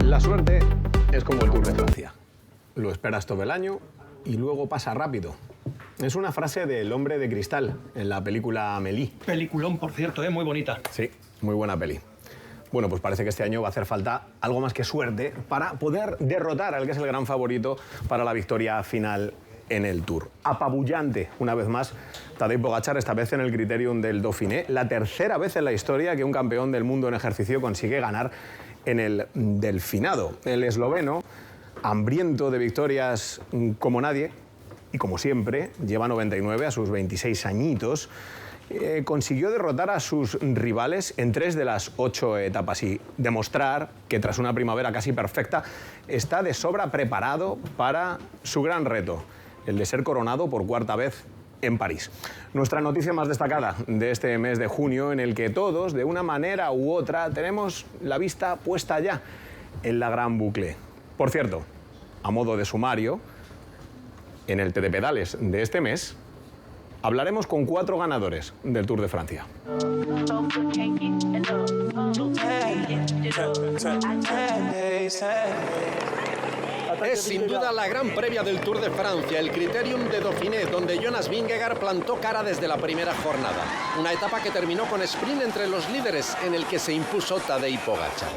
La suerte es como el Tour de Francia. Lo esperas todo el año y luego pasa rápido. Es una frase del Hombre de Cristal en la película Amélie. Peliculón, por cierto, muy bonita. Sí, muy buena peli. Bueno, pues parece que este año va a hacer falta algo más que suerte para poder derrotar al que es el gran favorito para la victoria final en el Tour. Apabullante, una vez más, Tadej Pogačar, esta vez en el Criterium del Dauphiné. La tercera vez en la historia que un campeón del mundo en ejercicio consigue ganar en el Delfinado. El esloveno, hambriento de victorias como nadie, y como siempre, lleva 99 a sus 26 añitos, consiguió derrotar a sus rivales en 3 de las 8 etapas y demostrar que tras una primavera casi perfecta está de sobra preparado para su gran reto, el de ser coronado por cuarta vez en París. Nuestra noticia más destacada de este mes de junio, en el que todos, de una manera u otra, tenemos la vista puesta ya en la gran bucle. Por cierto, a modo de sumario, en el TD Pedales de este mes hablaremos con 4 ganadores del Tour de Francia. Es sin duda la gran previa del Tour de Francia, el Criterium de Dauphiné, donde Jonas Vingegaard plantó cara desde la primera jornada. Una etapa que terminó con sprint entre los líderes, en el que se impuso Tadej Pogačar.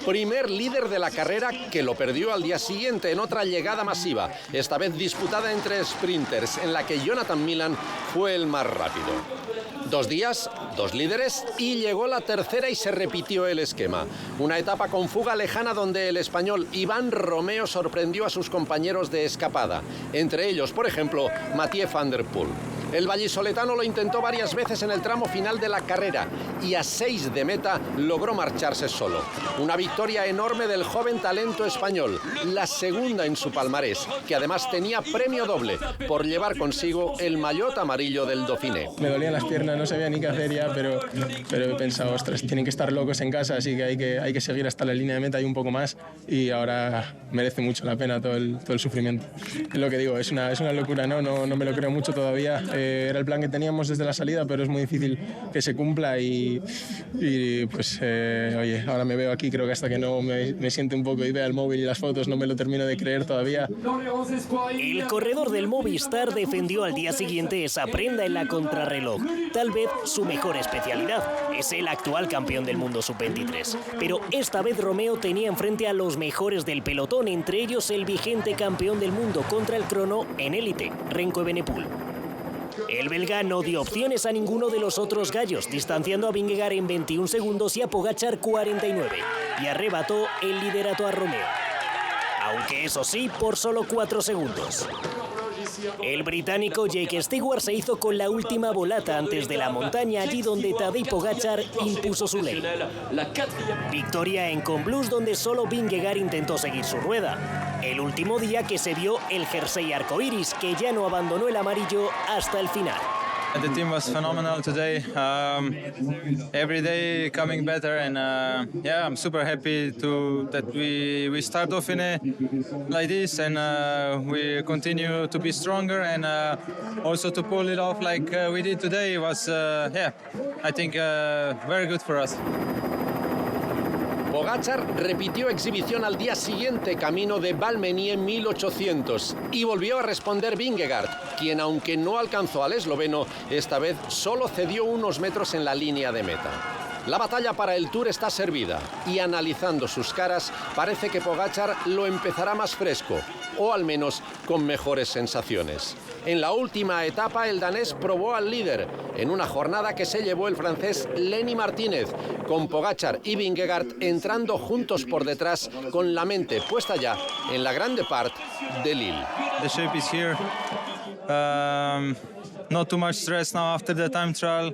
Primer líder de la carrera, que lo perdió al día siguiente en otra llegada masiva, esta vez disputada entre sprinters, en la que Jonathan Milan fue el más rápido. 2 días, 2 líderes y llegó la tercera y se repitió el esquema. Una etapa con fuga lejana donde el español Iván Romeo sorprendió a sus compañeros de escapada. Entre ellos, por ejemplo, Mathieu van der Poel. El vallisoletano lo intentó varias veces en el tramo final de la carrera y a 6 de meta logró marcharse solo. Una victoria enorme del joven talento español, la segunda en su palmarés, que además tenía premio doble por llevar consigo el maillot amarillo del Dauphiné. Me dolían las piernas, no sabía ni qué hacer ya, pero he pensado, ostras, tienen que estar locos en casa, así que hay que seguir hasta la línea de meta y un poco más, y ahora merece mucho la pena todo el sufrimiento. Es lo que digo, es una locura, no me lo creo mucho todavía. Era el plan que teníamos desde la salida, pero es muy difícil que se cumpla y pues, oye, ahora me veo aquí, creo que hasta que no me siente un poco y vea el móvil y las fotos no me lo termino de creer todavía. El corredor del Movistar defendió al día siguiente esa prenda en la contrarreloj, tal vez su mejor especialidad. Es el actual campeón del mundo sub-23. Pero esta vez Romeo tenía enfrente a los mejores del pelotón, entre ellos el vigente campeón del mundo contra el crono en élite, Remco Evenepoel. El belga no dio opciones a ninguno de los otros gallos, distanciando a Vingegaard en 21 segundos y a Pogačar 49, y arrebató el liderato a Romeo. Aunque eso sí, por solo 4 segundos. El británico Jake Stewart se hizo con la última volata antes de la montaña, allí donde Tadej Pogačar impuso su ley. Victoria en Combloux, donde solo Vingegaard intentó seguir su rueda. El último día que se vio el jersey arcoiris, que ya no abandonó el amarillo hasta el final. The team was phenomenal today. Every day coming better, and yeah, I'm super happy that we start Dauphiné like this, and we continue to be stronger, and also to pull it off like we did today was, yeah, I think very good for us. Pogačar repitió exhibición al día siguiente camino de Valmenie 1800 y volvió a responder Vingegaard, quien aunque no alcanzó al esloveno, esta vez solo cedió unos metros en la línea de meta. La batalla para el Tour está servida y analizando sus caras parece que Pogačar lo empezará más fresco o al menos con mejores sensaciones. En la última etapa el danés probó al líder en una jornada que se llevó el francés Lenny Martínez, con Pogačar y Vingegaard entrando juntos por detrás con la mente puesta ya en la grande part de Lille. The shape is here. Not too much stress now after the time trial.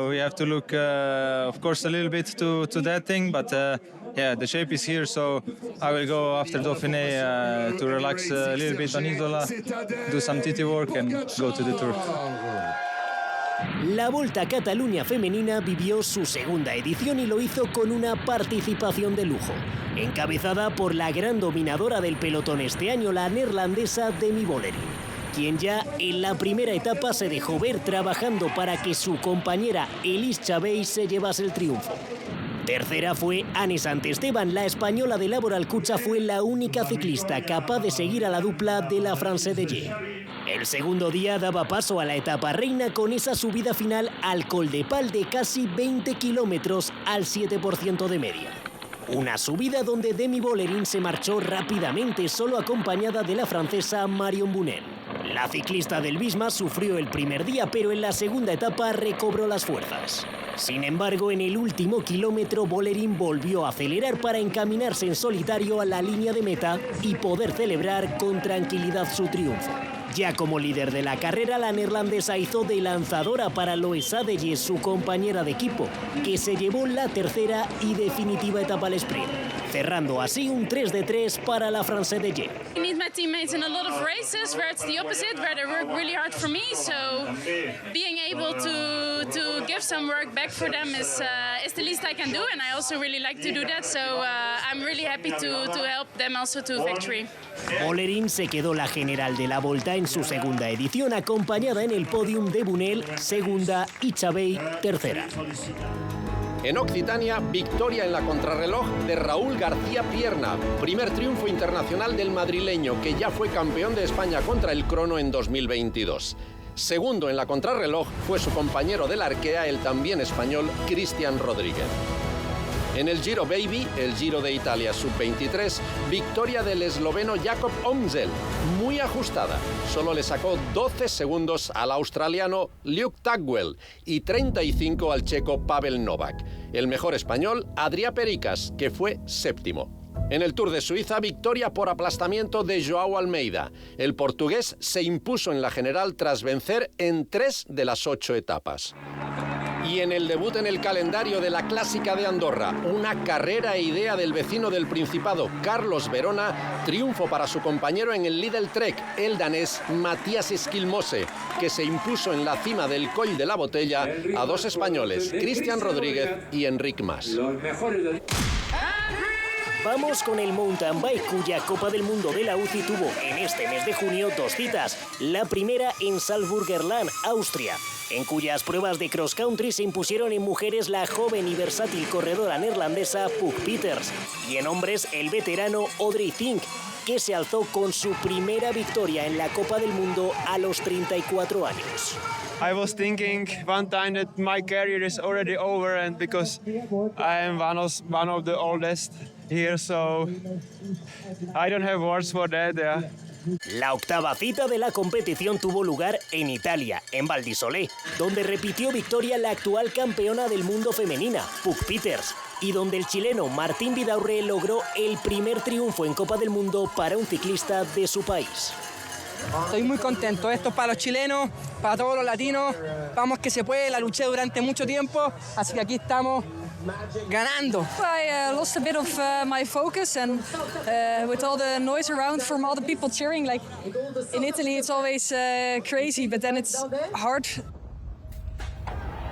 We have to look, of course, a little bit to that thing, but yeah, the shape is here, so I will go after Dauphiné to relax a little bit on Isola, do some TT work and go to the Tour. La Volta a Cataluña femenina vivió su segunda edición y lo hizo con una participación de lujo, encabezada por la gran dominadora del pelotón este año, la neerlandesa Demi Vollering, quien ya en la primera etapa se dejó ver trabajando para que su compañera Elise Chabbey se llevase el triunfo. Tercera fue Anne Santesteban. La española de Laboral Cucha fue la única ciclista capaz de seguir a la dupla de la France de Ye. El segundo día daba paso a la etapa reina con esa subida final al Col de Pal de casi 20 kilómetros al 7% de media. Una subida donde Demi Vollering se marchó rápidamente, solo acompañada de la francesa Marion Bounen. La ciclista del Visma sufrió el primer día, pero en la segunda etapa recobró las fuerzas. Sin embargo, en el último kilómetro, Vollering volvió a acelerar para encaminarse en solitario a la línea de meta y poder celebrar con tranquilidad su triunfo. Ya como líder de la carrera, la neerlandesa hizo de lanzadora para Loesa Adeye, su compañera de equipo, que se llevó la tercera y definitiva etapa al sprint, cerrando así un 3 de 3 para la France de Ye. I need my teammates in a lot of races where it's the opposite, where they work really hard for me. So being able to give some work back for them is the least I can do, and I also really like to do that. So I'm really happy to help them also to victory. Vollering se quedó la general de la Volta en su segunda edición, acompañada en el podium de Bunel, segunda, y Chabbey, tercera. En Occitania, victoria en la contrarreloj de Raúl García Pierna, primer triunfo internacional del madrileño, que ya fue campeón de España contra el crono en 2022. Segundo en la contrarreloj fue su compañero de la Arkea, el también español Cristian Rodríguez. En el Giro Baby, el Giro de Italia Sub-23, victoria del esloveno Jakob Omsel, muy ajustada. Solo le sacó 12 segundos al australiano Luke Tagwell y 35 al checo Pavel Novak. El mejor español, Adrià Pericas, que fue séptimo. En el Tour de Suiza, victoria por aplastamiento de Joao Almeida. El portugués se impuso en la general tras vencer en 3 de las 8 etapas. Y en el debut en el calendario de la Clásica de Andorra, una carrera e idea del vecino del Principado, Carlos Verona, triunfo para su compañero en el Lidl Trek, el danés Matías Esquilmose, que se impuso en la cima del Coll de la Botella a dos españoles, Cristian Rodríguez y Enric Mas. Vamos con el mountain bike, cuya Copa del Mundo de la UCI tuvo en este mes de junio 2 citas. La primera en Salzburger Land, Austria, en cuyas pruebas de cross country se impusieron en mujeres la joven y versátil corredora neerlandesa Puk Peters, y en hombres el veterano Audrey Fink, que se alzó con su primera victoria en la Copa del Mundo a los 34 años. I was thinking one time that my career is already over, and because I am one of the oldest here, so I don't have words for that. Yeah. La octava cita de la competición tuvo lugar en Italia, en Val di Sole, donde repitió victoria la actual campeona del mundo femenina, Puk Peters, y donde el chileno Martín Vidaurre logró el primer triunfo en Copa del Mundo para un ciclista de su país. Estoy muy contento, esto es para los chilenos, para todos los latinos, vamos que se puede, la luché durante mucho tiempo, así que aquí estamos ganando. I lost a bit of my focus, and with all the noise around from all the people cheering, like in Italy it's always crazy, but then it's hard.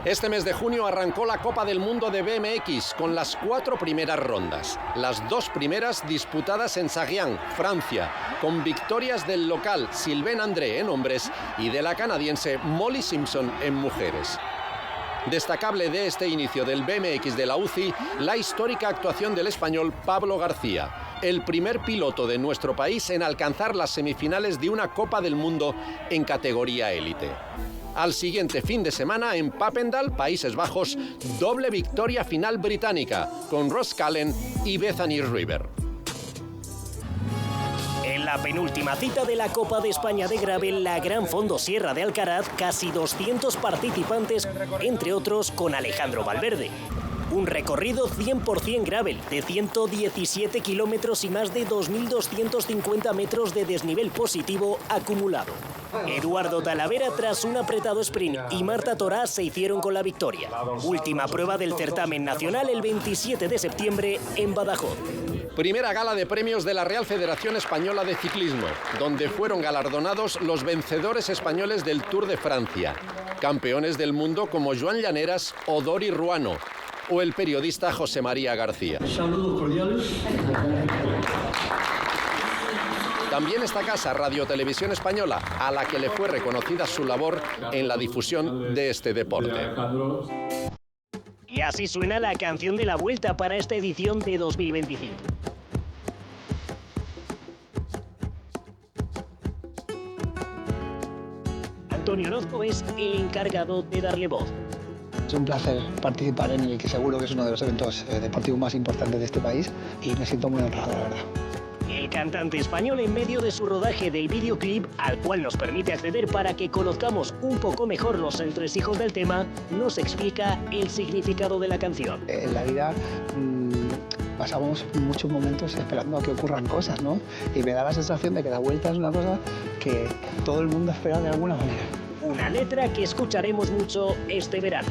Este mes de junio arrancó la Copa del Mundo de BMX con las 4 primeras rondas. Las 2 primeras disputadas en Saguián, Francia, con victorias del local Sylvain André en hombres y de la canadiense Molly Simpson en mujeres. Destacable de este inicio del BMX de la UCI, la histórica actuación del español Pablo García, el primer piloto de nuestro país en alcanzar las semifinales de una Copa del Mundo en categoría élite. Al siguiente fin de semana, en Papendal, Países Bajos, doble victoria final británica, con Ross Cullen y Bethany River. En la penúltima cita de la Copa de España de Gravel, la Gran Fondo Sierra de Alcaraz, casi 200 participantes, entre otros con Alejandro Valverde. Un recorrido 100% gravel, de 117 kilómetros y más de 2.250 metros de desnivel positivo acumulado. Eduardo Talavera, tras un apretado sprint, y Marta Torá se hicieron con la victoria. Última prueba del certamen nacional el 27 de septiembre en Badajoz. Primera gala de premios de la Real Federación Española de Ciclismo, donde fueron galardonados los vencedores españoles del Tour de Francia. campeones del mundo como Joan Llaneras o Dori Ruano, o el periodista José María García. Saludos cordiales. También esta casa, Radio Televisión Española, a la que le fue reconocida su labor en la difusión de este deporte. Y así suena la canción de la vuelta para esta edición de 2025. Antonio Orozco es el encargado de darle voz. Es un placer participar en el que seguro que es uno de los eventos deportivos más importantes de este país y me siento muy honrado, la verdad. El cantante español, en medio de su rodaje del videoclip, al cual nos permite acceder para que conozcamos un poco mejor los entresijos del tema, nos explica el significado de la canción. En la vida pasamos muchos momentos esperando a que ocurran cosas, ¿no? Y me da la sensación de que la vuelta es una cosa que todo el mundo espera de alguna manera. Una letra que escucharemos mucho este verano.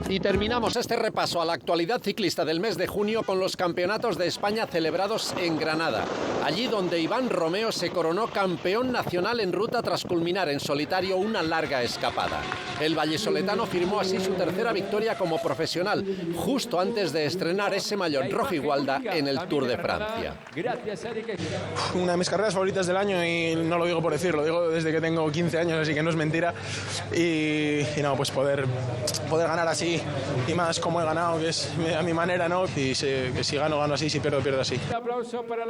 Y terminamos este repaso a la actualidad ciclista del mes de junio con los campeonatos de España celebrados en Granada, allí donde Iván Romeo se coronó campeón nacional en ruta tras culminar en solitario una larga escapada. El vallisoletano firmó así su tercera victoria como profesional, justo antes de estrenar ese maillot rojo y gualda en el Tour de Francia. Una de mis carreras favoritas del año y no lo digo por decir, lo digo desde que tengo 15 años, así que no es mentira. Y no, pues poder ganar así y más como he ganado, que es a mi manera, ¿no? Y sé que si gano, gano así, si pierdo, pierdo así.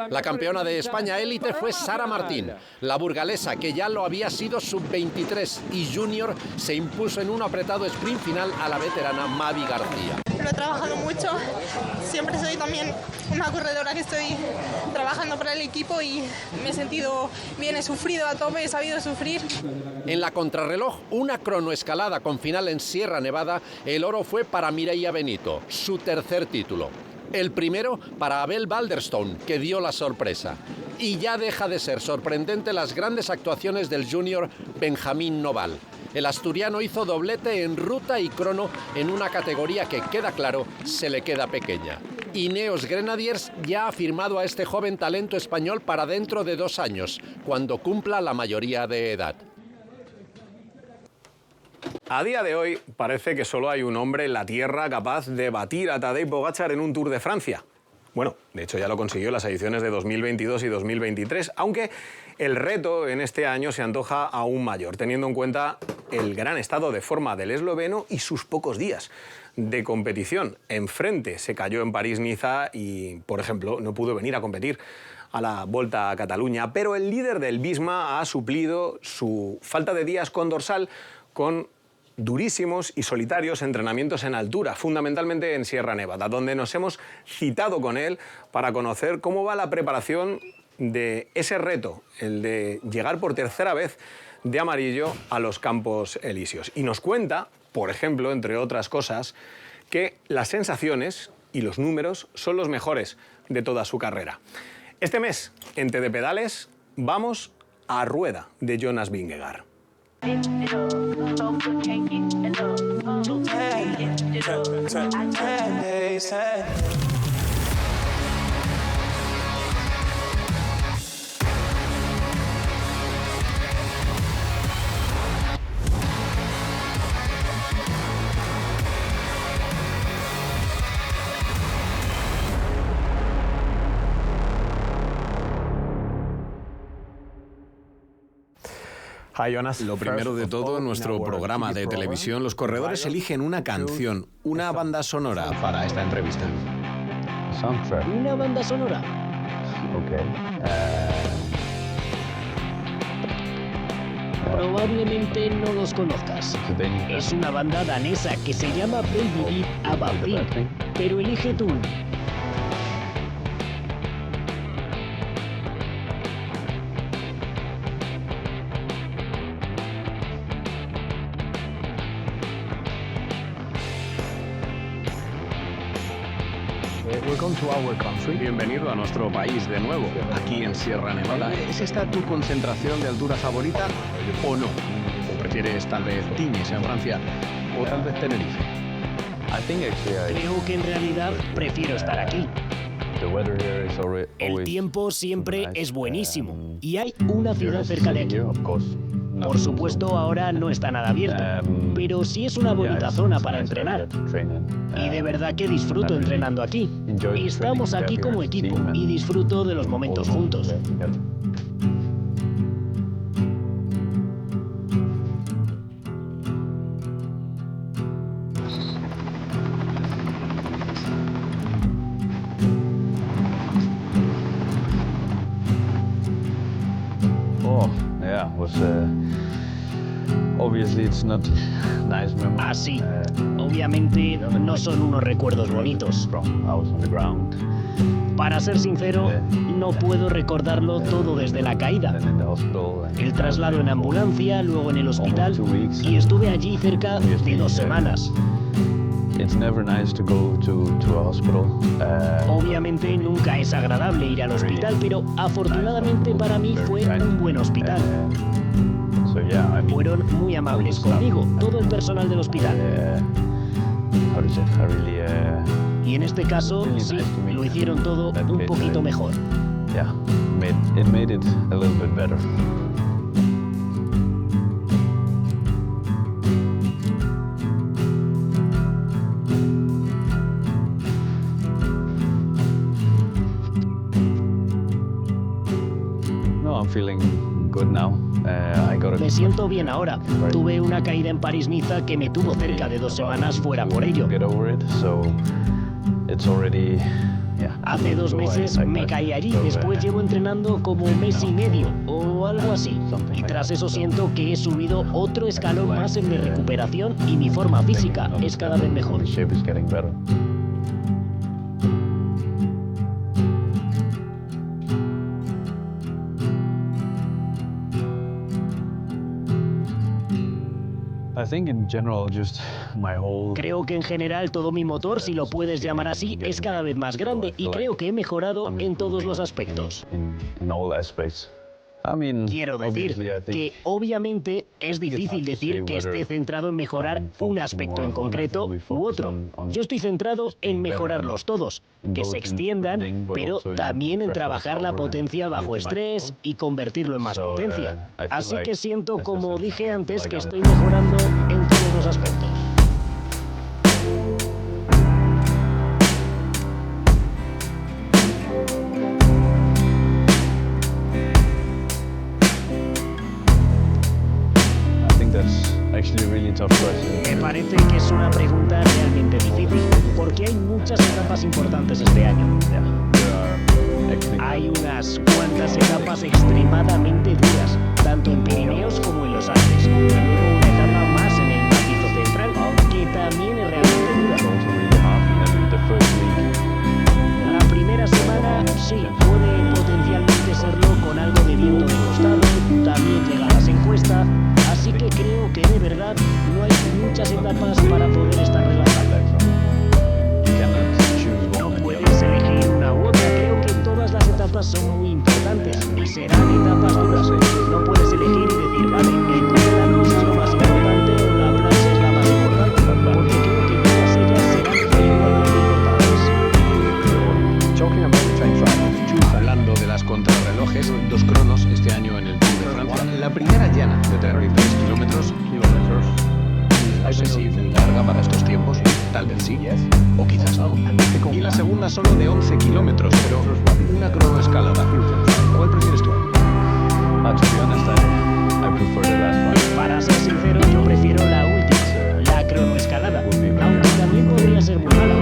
La campeona de España élite fue Sara Martín. La burgalesa, que ya lo había sido sub-23 y junior, se impuso en un apretado sprint final a la veterana Mavi García. Lo he trabajado mucho, siempre soy también una corredora que estoy trabajando para el equipo y me he sentido bien, he sufrido a tope, he sabido sufrir. En la contrarreloj, una cronoescalada con final en Sierra Nevada, el oro fue para Mireia Benito, su tercer título. El primero para Abel Balderstone, que dio la sorpresa. Y ya deja de ser sorprendente las grandes actuaciones del junior Benjamín Noval. El asturiano hizo doblete en ruta y crono en una categoría que, queda claro, se le queda pequeña. Ineos Grenadiers ya ha firmado a este joven talento español para dentro de 2 años, cuando cumpla la mayoría de edad. A día de hoy parece que solo hay un hombre en la tierra capaz de batir a Tadej Pogačar en un Tour de Francia. Bueno, de hecho ya lo consiguió en las ediciones de 2022 y 2023, aunque el reto en este año se antoja aún mayor, teniendo en cuenta el gran estado de forma del esloveno y sus pocos días de competición. Enfrente se cayó en París-Niza y, por ejemplo, no pudo venir a competir a la Volta a Cataluña, pero el líder del Visma ha suplido su falta de días con dorsal con durísimos y solitarios entrenamientos en altura, fundamentalmente en Sierra Nevada, donde nos hemos citado con él para conocer cómo va la preparación de ese reto, el de llegar por tercera vez de amarillo a los Campos Elíseos. Y nos cuenta, por ejemplo, entre otras cosas, que las sensaciones y los números son los mejores de toda su carrera. Este mes, en TD Pedales, vamos a Rueda de Jonas Vingegaard. Hi, Jonas. Lo primero de todo, en nuestro programa de televisión, los corredores eligen una canción, una banda sonora para esta entrevista. ¿Una banda sonora? Probablemente no los conozcas. Es una banda danesa que se llama Baby Beat About Pink, pero elige tú. Welcome to our country. Bienvenido a nuestro país de nuevo, aquí en Sierra Nevada. ¿Es esta tu concentración de altura favorita o no? ¿O prefieres tal vez Tignes en Francia o tal vez Tenerife? Creo que en realidad prefiero estar aquí. El tiempo siempre es buenísimo y hay una ciudad cerca de aquí. Por supuesto, ahora no está nada abierto, pero sí es una bonita zona para entrenar. Y de verdad que disfruto entrenando aquí. Estamos aquí como equipo y disfruto de los momentos juntos. Así, obviamente no son unos recuerdos bonitos. Para ser sincero, no puedo recordarlo todo desde la caída. El traslado en ambulancia, luego en el hospital, y estuve allí cerca de 2 semanas. Obviamente nunca es agradable ir al hospital, pero afortunadamente para mí fue un buen hospital. Fueron muy amables conmigo, todo el personal del hospital. Y en este caso, sí, lo hicieron todo un poquito mejor. It made it a little bit better. No, I'm feeling good now. Me siento bien ahora. Tuve una caída en París-Niza que me tuvo cerca de 2 semanas fuera por ello. Hace 2 meses me caí allí, después llevo entrenando como 1 mes y medio o algo así. Y tras eso siento que he subido otro escalón más en mi recuperación y mi forma física es cada vez mejor. Creo que en general todo mi motor, si lo puedes llamar así, es cada vez más grande y creo que he mejorado en todos los aspectos. Quiero decir que obviamente es difícil decir que esté centrado en mejorar un aspecto en concreto u otro. Yo estoy centrado en mejorarlos todos, que se extiendan, pero también en trabajar la potencia bajo estrés y convertirlo en más potencia. Así que siento, como dije antes, que estoy mejorando en todos los aspectos. Me parece que es una pregunta realmente difícil, porque hay muchas etapas importantes este año. Hay unas cuantas etapas extremadamente duras, tanto en Pirineos como en los Alpes. Y luego una etapa más en el macizo central, que también es realmente dura. La primera semana, sí, puede potencialmente serlo con algo de viento de costado, también llegadas en cuesta. Así que creo que de verdad no hay muchas etapas para poder estar relajado. No puedes elegir una u otra, creo que todas las etapas son muy importantes y serán etapas duras. No puedes elegir y decir, vale, el Tour de la Noche es lo más importante o la plancha es la más importante, porque creo que todas ellas serán igualmente importantes. Hablando de las contrarrelojes, 2 cronos este año en el Tour de Francia. La primera llana de 33 kilómetros. No sé si muy larga para estos tiempos, tal vez sí, o quizás no. Y la segunda solo de 11 kilómetros, pero una cronoescalada. ¿Cuál prefieres tú? Para ser sincero, yo prefiero la última, la cronoescalada, aunque también podría ser muy mala.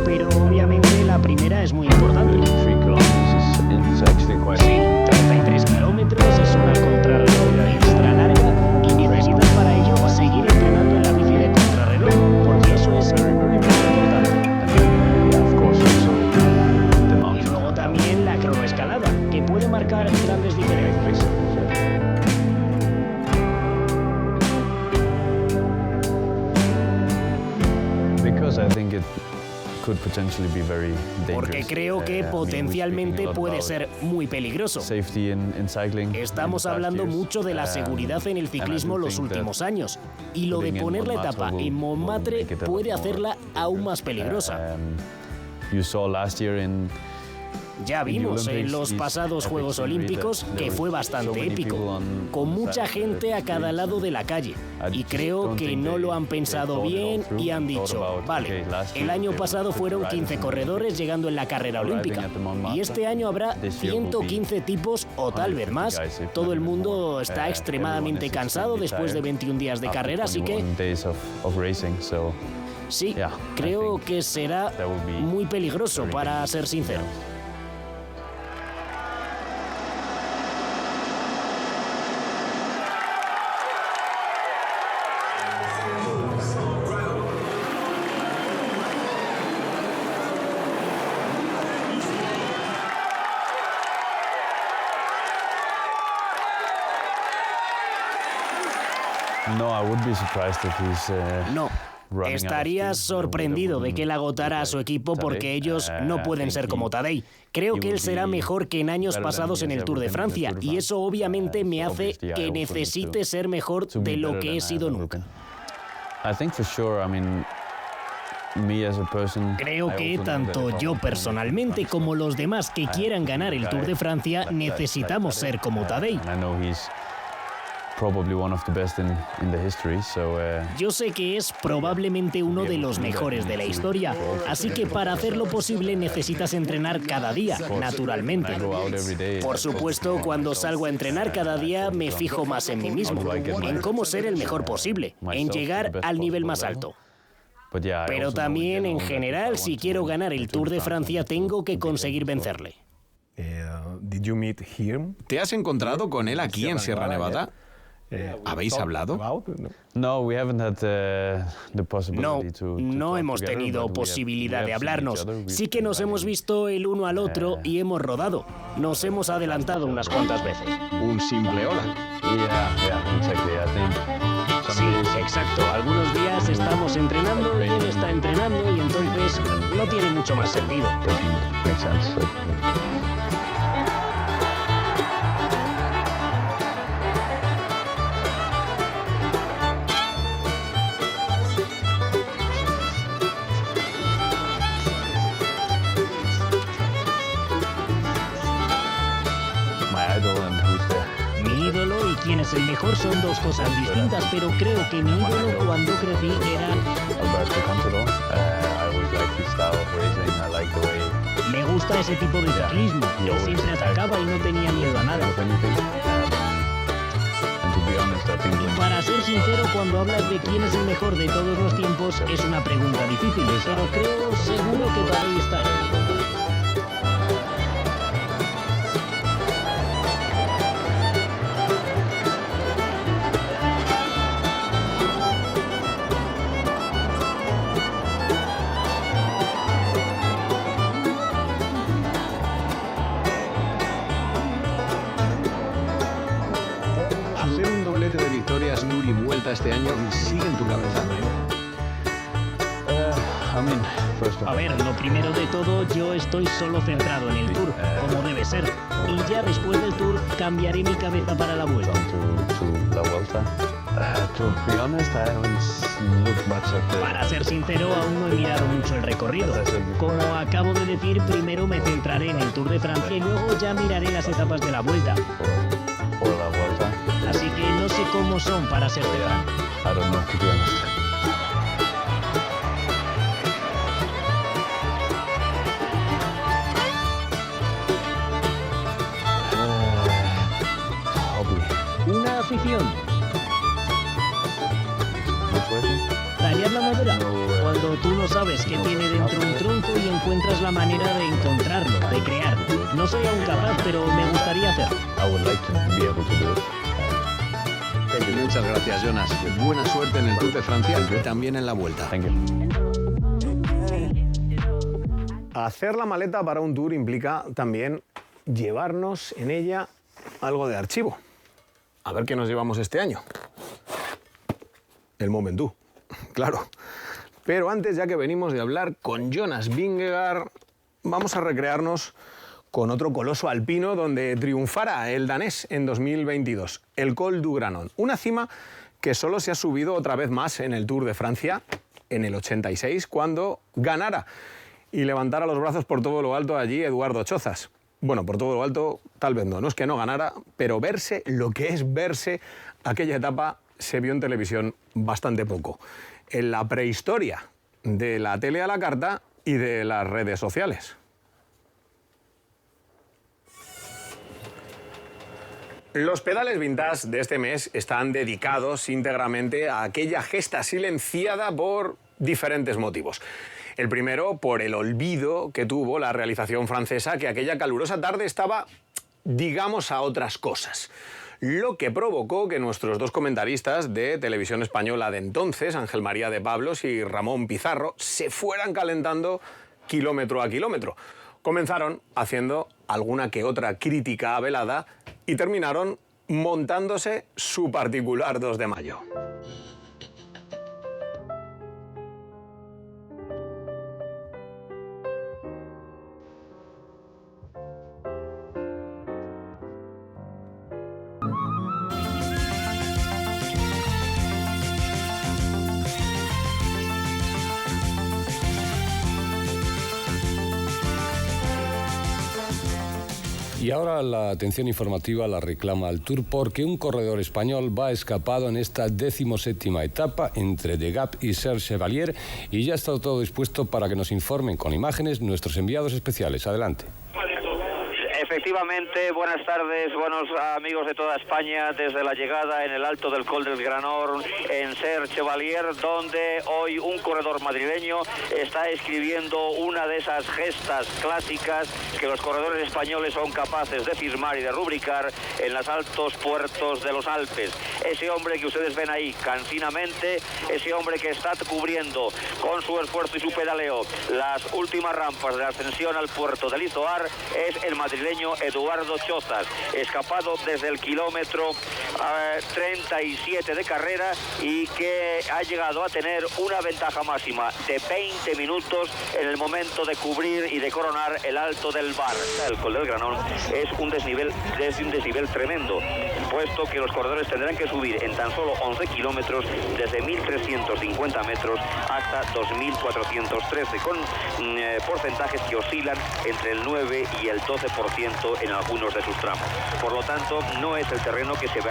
Pero obviamente la primera es muy importante. Sí, 33 kilómetros es una contrarreloj extra larga y necesitas para ello seguir entrenando en la bici de contrarreloj, porque eso es muy importante. Y luego también la cronoescalada, que puede marcar grandes diferencias. Porque creo que potencialmente puede ser muy peligroso. Estamos hablando mucho de la seguridad en el ciclismo los últimos años, y lo de poner la etapa en Montmartre puede hacerla aún más peligrosa. Ya vimos en los pasados Juegos Olímpicos que fue bastante épico, con mucha gente a cada lado de la calle. Y creo que no lo han pensado bien y han dicho, vale, el año pasado fueron 15 corredores llegando en la carrera olímpica. Y este año habrá 115 tipos o tal vez más. Todo el mundo está extremadamente cansado después de 21 días de carrera, así que... Sí, creo que será muy peligroso, para ser sincero. No. Estaría sorprendido de que él agotara a su equipo porque ellos no pueden ser como Tadej. Creo que él será mejor que en años pasados en el Tour de Francia y eso obviamente me hace que necesite ser mejor de lo que he sido nunca. Creo que tanto yo personalmente como los demás que quieran ganar el Tour de Francia necesitamos ser como Tadej. Yo sé que es probablemente uno de los mejores de la historia, así que para hacer lo posible necesitas entrenar cada día, naturalmente. Por supuesto, cuando salgo a entrenar cada día me fijo más en mí mismo, en cómo ser el mejor posible, en llegar al nivel más alto. Pero también, en general, si quiero ganar el Tour de Francia, tengo que conseguir vencerle. ¿Te has encontrado con él aquí en Sierra Nevada? ¿Habéis hablado? No, no hemos tenido posibilidad de hablarnos. Sí que nos hemos visto el uno al otro y hemos rodado. Nos hemos adelantado unas cuantas veces. Un simple hola. Sí, exacto. Algunos días estamos entrenando y él está entrenando y entonces no tiene mucho más sentido. Quién es el mejor son dos cosas distintas, pero creo que mi ídolo cuando crecí era... Me gusta ese tipo de ciclismo, que siempre atacaba y no tenía miedo a nada. Y para ser sincero, cuando hablas de quién es el mejor de todos los tiempos, es una pregunta difícil, pero creo seguro que Tadej está ahí. Este año sigue en tu cabeza. A ver, lo primero de todo, yo estoy solo centrado en el Tour, como debe ser. Y ya después del Tour cambiaré mi cabeza para la Vuelta. Para ser sincero, aún no he mirado mucho el recorrido. Como acabo de decir, primero me centraré en el Tour de Francia y luego ya miraré las etapas de la Vuelta. Así que no sé cómo son, para ser franco. Una afición. ¿Tallar la madera? Cuando tú no sabes qué tiene dentro un tronco y encuentras la manera de encontrarlo, de crearlo. No soy aún capaz, pero me gustaría hacerlo. Muchas gracias, Jonas. Buena suerte en el Tour de Francia y también en la Vuelta. Hacer la maleta para un tour implica también llevarnos en ella algo de archivo. A ver qué nos llevamos este año. El Mont Ventoux, claro. Pero antes, ya que venimos de hablar con Jonas Vingegaard, vamos a recrearnos con otro coloso alpino donde triunfara el danés en 2022, el Col du Granon. Una cima que solo se ha subido otra vez más en el Tour de Francia, en el 86, cuando ganara y levantara los brazos por todo lo alto allí Eduardo Chozas. Bueno, por todo lo alto, tal vez no es que no ganara, pero verse, lo que es verse, aquella etapa se vio en televisión bastante poco. En la prehistoria de la tele a la carta y de las redes sociales. Los pedales vintage de este mes están dedicados íntegramente a aquella gesta silenciada por diferentes motivos. El primero, por el olvido que tuvo la realización francesa, que aquella calurosa tarde estaba, digamos, a otras cosas. Lo que provocó que nuestros dos comentaristas de Televisión Española de entonces, Ángel María de Pablos y Ramón Pizarro, se fueran calentando kilómetro a kilómetro. Comenzaron haciendo alguna que otra crítica velada y terminaron montándose su particular 2 de mayo. Y ahora la atención informativa la reclama el Tour porque un corredor español va escapado en esta 17ª etapa entre The Gap y Serge Chevalier y ya está todo dispuesto para que nos informen con imágenes nuestros enviados especiales. Adelante. Efectivamente, buenas tardes, buenos amigos de toda España, desde la llegada en el alto del Col del Granor, en Serge Chevalier, donde hoy un corredor madrileño está escribiendo una de esas gestas clásicas que los corredores españoles son capaces de firmar y de rubricar en los altos puertos de los Alpes. Ese hombre que ustedes ven ahí cansinamente, ese hombre que está cubriendo con su esfuerzo y su pedaleo las últimas rampas de la ascensión al puerto de Lizoar, es el madrileño Eduardo Chozas, escapado desde el kilómetro 37 de carrera y que ha llegado a tener una ventaja máxima de 20 minutos en el momento de cubrir y de coronar el alto del Bar. El Col del Granón es un desnivel tremendo, puesto que los corredores tendrán que subir en tan solo 11 kilómetros desde 1.350 metros hasta 2.413, con porcentajes que oscilan entre el 9 y el 12% en algunos de sus tramos. Por lo tanto, no es el terreno que se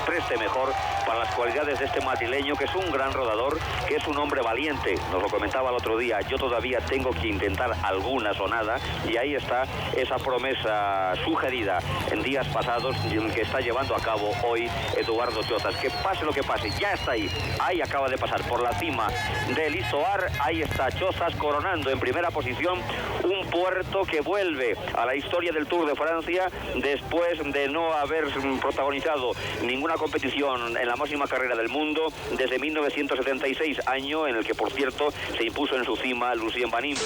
preste mejor para las cualidades de este madrileño, que es un gran rodador, que es un hombre valiente. Nos lo comentaba el otro día, yo todavía tengo que intentar algunas o nada, y ahí está esa promesa sugerida en días pasados que está llevando a cabo hoy Eduardo Chozas. Que pase lo que pase, ya está ahí acaba de pasar por la cima del Lizoar, ahí está Chozas coronando en primera posición un puerto que vuelve a la historia del Tour de Francia después de no haber protagonizado ninguna competición en la máxima carrera del mundo desde 1976, año en el que, por cierto, se impuso en su cima Lucien Van Impe.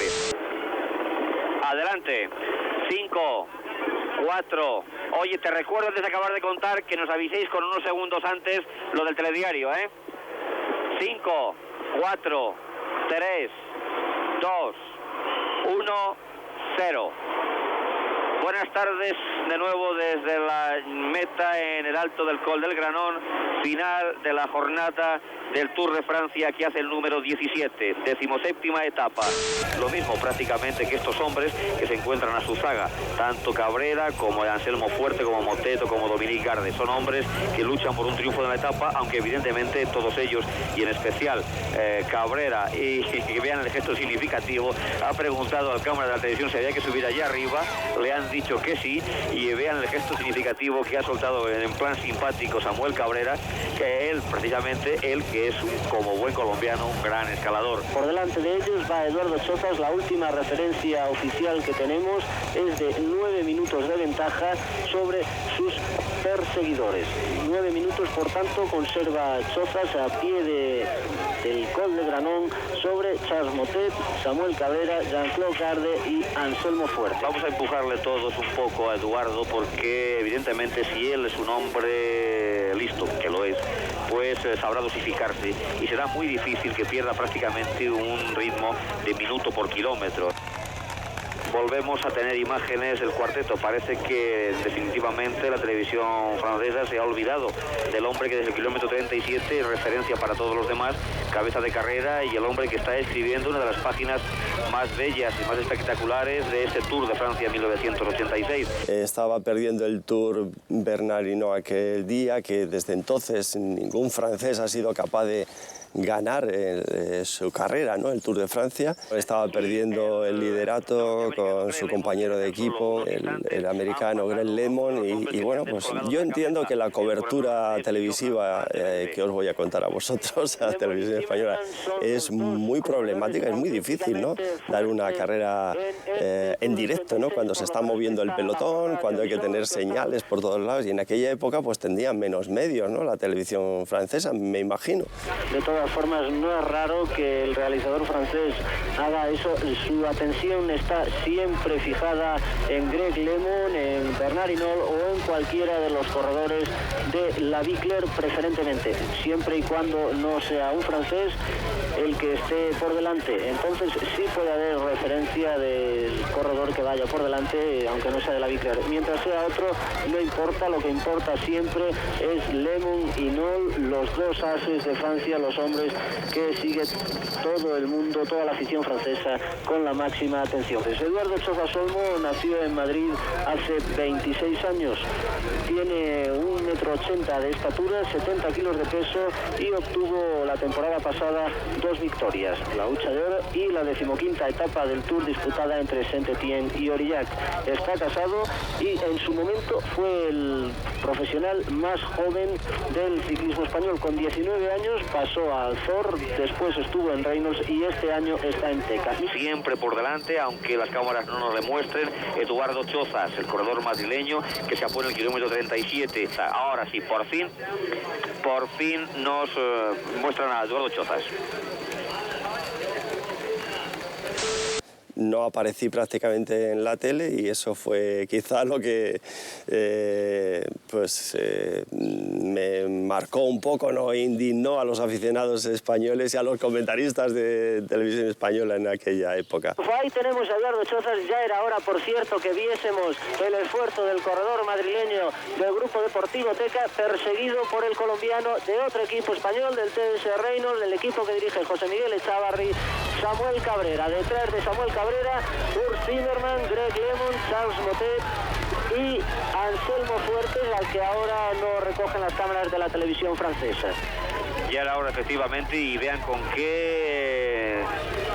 Adelante, 5, 4. Oye, te recuerdo antes de acabar de contar que nos aviséis con unos segundos antes lo del telediario, 5, 4, 3, 2, 1, 0. Buenas tardes de nuevo desde la meta en el alto del Col del Granón, final de la jornada del Tour de Francia que hace el número 17, 17ª etapa. Lo mismo prácticamente que estos hombres que se encuentran a su zaga, tanto Cabrera como Anselmo Fuerte, como Moteto, como Dominique Garde. Son hombres que luchan por un triunfo de la etapa, aunque evidentemente todos ellos, y en especial Cabrera, y que vean el gesto significativo, ha preguntado al cámara de la televisión si había que subir allá arriba, le han dicho que sí, y vean el gesto significativo que ha soltado en plan simpático Samuel Cabrera, que él, precisamente, él que es, como buen colombiano, un gran escalador. Por delante de ellos va Eduardo Chozas. La última referencia oficial que tenemos es de 9 minutos de ventaja sobre sus perseguidores. 9 minutos, por tanto, conserva Chozas a pie del Col de Granón sobre Charles Motet, Samuel Cabrera, Jean-Claude Garde y Anselmo Fuerte. Vamos a empujarle todos un poco a Eduardo, porque evidentemente si él es un hombre listo, que lo es, pues sabrá dosificarse y será muy difícil que pierda prácticamente un ritmo de minuto por kilómetro. volvemos a tener imágenes del cuarteto. Parece que definitivamente la televisión francesa se ha olvidado del hombre que desde el kilómetro 37 es referencia para todos los demás, cabeza de carrera, y el hombre que está escribiendo una de las páginas más bellas y más espectaculares de este Tour de Francia 1986. Estaba perdiendo el Tour Bernard Hinault aquel día, que desde entonces ningún francés ha sido capaz de ganar su carrera, ¿no? El Tour de Francia. Estaba perdiendo el liderato con su compañero de equipo, el americano Greg LeMond, y bueno, pues yo entiendo que la cobertura televisiva que os voy a contar a vosotros, a la televisión española, es muy problemática, es muy difícil, ¿no? Dar una carrera en directo, ¿no? Cuando se está moviendo el pelotón, cuando hay que tener señales por todos lados, y en aquella época pues tendrían menos medios, ¿no? La televisión francesa, me imagino. De todas formas, no es raro que el realizador francés haga eso. Su atención está siempre fijada en Greg LeMond, en Bernard Hinault o en cualquiera de los corredores de la Bicler, preferentemente, siempre y cuando no sea un francés el que esté por delante. Entonces sí puede haber referencia del corredor que vaya por delante, aunque no sea de la Bicler. Mientras sea otro, no importa, lo que importa siempre es LeMond y Hinault, los dos ases de Francia, los hombres que sigue todo el mundo, toda la afición francesa con la máxima atención. Eduardo Chozas Olmo nació en Madrid hace 26 años, tiene 1,80 m de estatura, 70 kilos de peso y obtuvo la temporada pasada 2 victorias, la Hucha de Oro y la 15ª etapa del Tour disputada entre Saint-Étienne y Aurillac. Está casado y en su momento fue el profesional más joven del ciclismo español. Con 19 años pasó al Thor, después estuvo en Reynolds y este año está en Teca. Siempre por delante, aunque las cámaras no nos demuestren, Eduardo Chozas, el corredor madrileño que se apone el kilómetro 37. Ahora sí, por fin nos muestran a Eduardo Chozas. No aparecí prácticamente en la tele y eso fue quizá lo que me marcó un poco, ¿no? Indignó a los aficionados españoles y a los comentaristas de televisión española en aquella época. Pues ahí tenemos a Eduardo Chozas. Ya era hora, por cierto, que viésemos el esfuerzo del corredor madrileño del Grupo Deportivo Teca, perseguido por el colombiano de otro equipo español, del TS Reynolds, del equipo que dirige José Miguel Echavarri, Samuel Cabrera. Detrás de Samuel Cabrera, Urs Zimmermann, Greg LeMond, Charles Motet y Anselmo Fuertes, al que ahora no recogen las cámaras de la televisión francesa. Ya era hora, efectivamente, y vean con qué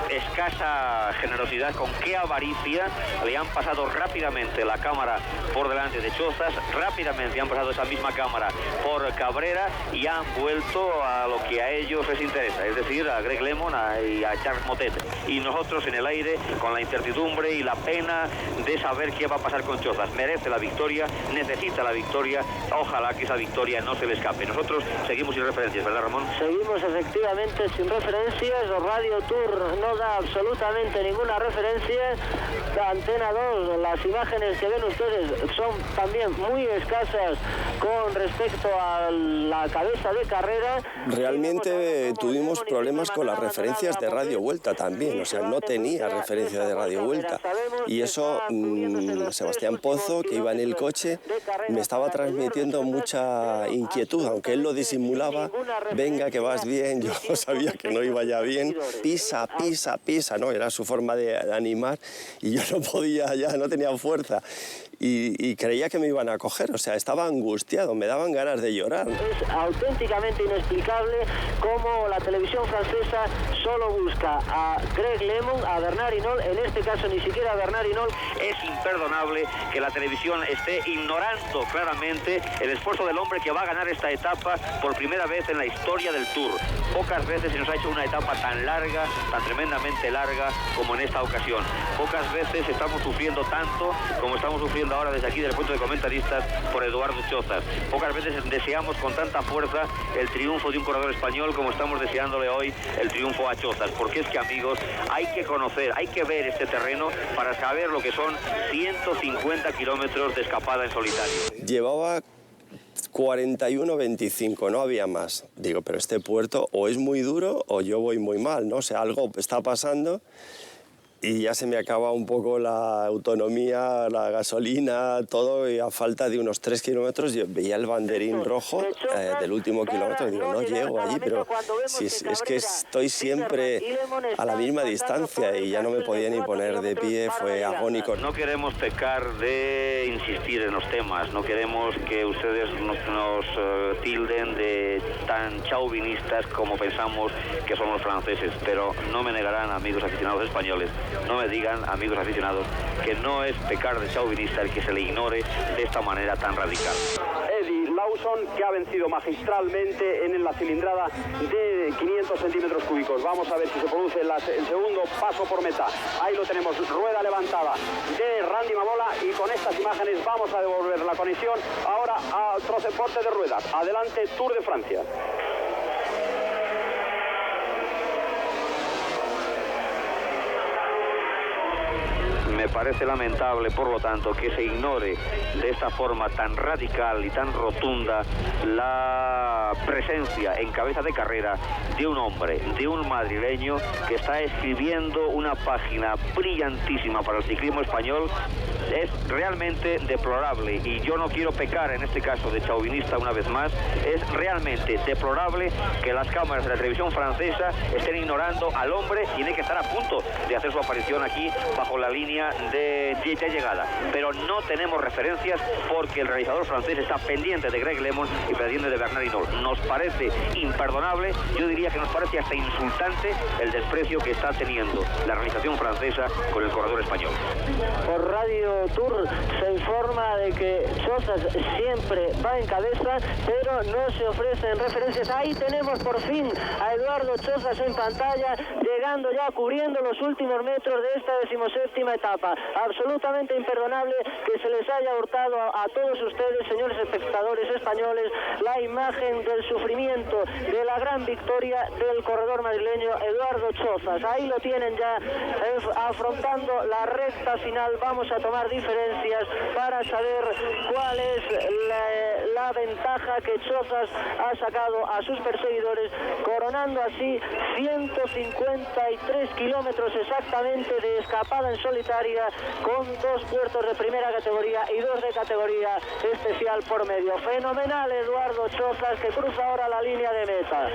escasa generosidad, con qué avaricia le han pasado rápidamente la cámara por delante de Chozas, rápidamente han pasado esa misma cámara por Cabrera y han vuelto a lo que a ellos les interesa, es decir, a Greg LeMond y a Charles Motet. Y nosotros en el aire con la incertidumbre y la pena de saber qué va a pasar con Chozas. Merece la victoria, necesita la victoria, ojalá que esa victoria no se le escape. Nosotros seguimos sin referencias, ¿verdad, Ramón? Seguimos efectivamente sin referencias. Radio Tour no da absolutamente ninguna referencia. Antena 2, las imágenes que ven ustedes son también muy escasas con respecto a la cabeza de carrera. Realmente tuvimos problemas con las referencias de Radio Vuelta también, o sea, no tenía referencia de Radio Vuelta. Y eso, Sebastián Pozo, que iba en el coche, me estaba transmitiendo mucha inquietud, aunque él lo disimulaba. Venga, que vas bien, yo sabía que no iba ya bien. Pisa, pisa, pisa, ¿no? Era su forma de animar y yo no podía ya, no tenía fuerza. Y creía que me iban a coger, o sea, estaba angustiado, me daban ganas de llorar. Es auténticamente inexplicable cómo la televisión francesa solo busca a Greg LeMond, a Bernard Hinault, en este caso ni siquiera a Bernard Hinault. Es imperdonable que la televisión esté ignorando claramente el esfuerzo del hombre que va a ganar esta etapa por primera vez en la historia del Tour. Pocas veces se nos ha hecho una etapa tan larga, tan tremendamente larga como en esta ocasión. Pocas veces estamos sufriendo tanto como estamos sufriendo ahora desde aquí del punto de comentaristas por Eduardo Chozas. Pocas veces deseamos con tanta fuerza el triunfo de un corredor español como estamos deseándole hoy el triunfo a Chozas, porque es que, amigos, hay que conocer, hay que ver este terreno para saber lo que son 150 kilómetros de escapada en solitario. Llevaba 41-25, no había más. Digo, pero este puerto o es muy duro o yo voy muy mal, ¿no? O sea, algo está pasando. y ya se me acaba un poco la autonomía, la gasolina, todo, y a falta de unos 3 kilómetros yo veía el banderín rojo del último kilómetro y digo, no llego allí, pero si es que estoy siempre a la misma distancia y ya no me podía ni poner de pie, fue agónico. No queremos pecar de insistir en los temas, no queremos que ustedes nos tilden de tan chauvinistas como pensamos que son los franceses, pero no me negarán, amigos aficionados españoles, no me digan, amigos aficionados, que no es pecar de chauvinista el que se le ignore de esta manera tan radical. Eddie Lawson, que ha vencido magistralmente en la cilindrada de 500 centímetros cúbicos. Vamos a ver si se produce el segundo paso por meta. Ahí lo tenemos, rueda levantada de Randy Mamola, y con estas imágenes vamos a devolver la conexión ahora a transporte de ruedas. Adelante, Tour de Francia. Me parece lamentable, por lo tanto, que se ignore de esta forma tan radical y tan rotunda la presencia en cabeza de carrera de un hombre, de un madrileño que está escribiendo una página brillantísima para el ciclismo español. Es realmente deplorable, y yo no quiero pecar en este caso de chauvinista una vez más. Es realmente deplorable que las cámaras de la televisión francesa estén ignorando al hombre. Tiene que estar a punto de hacer su aparición aquí bajo la línea de llegada, pero no tenemos referencias porque el realizador francés está pendiente de Greg LeMond y pendiente de Bernard Hinault. Nos parece imperdonable, yo diría que nos parece hasta insultante el desprecio que está teniendo la realización francesa con el corredor español. Por Radio Tour se informa de que Chozas siempre va en cabeza, pero no se ofrecen referencias. Ahí tenemos por fin a Eduardo Chozas en pantalla, llegando ya, cubriendo los últimos metros de esta 17ª etapa. Absolutamente imperdonable que se les haya hurtado a todos ustedes, señores espectadores españoles, la imagen del sufrimiento, de la gran victoria del corredor madrileño Eduardo Chozas. Ahí lo tienen ya, afrontando la recta final. Vamos a tomar diferencias para saber cuál es la ventaja que Chozas ha sacado a sus perseguidores, coronando así 153 kilómetros exactamente de escapada en solitaria, con 2 puertos de primera categoría y 2 de categoría especial por medio. Fenomenal Eduardo Chozas, que cruza ahora la línea de meta.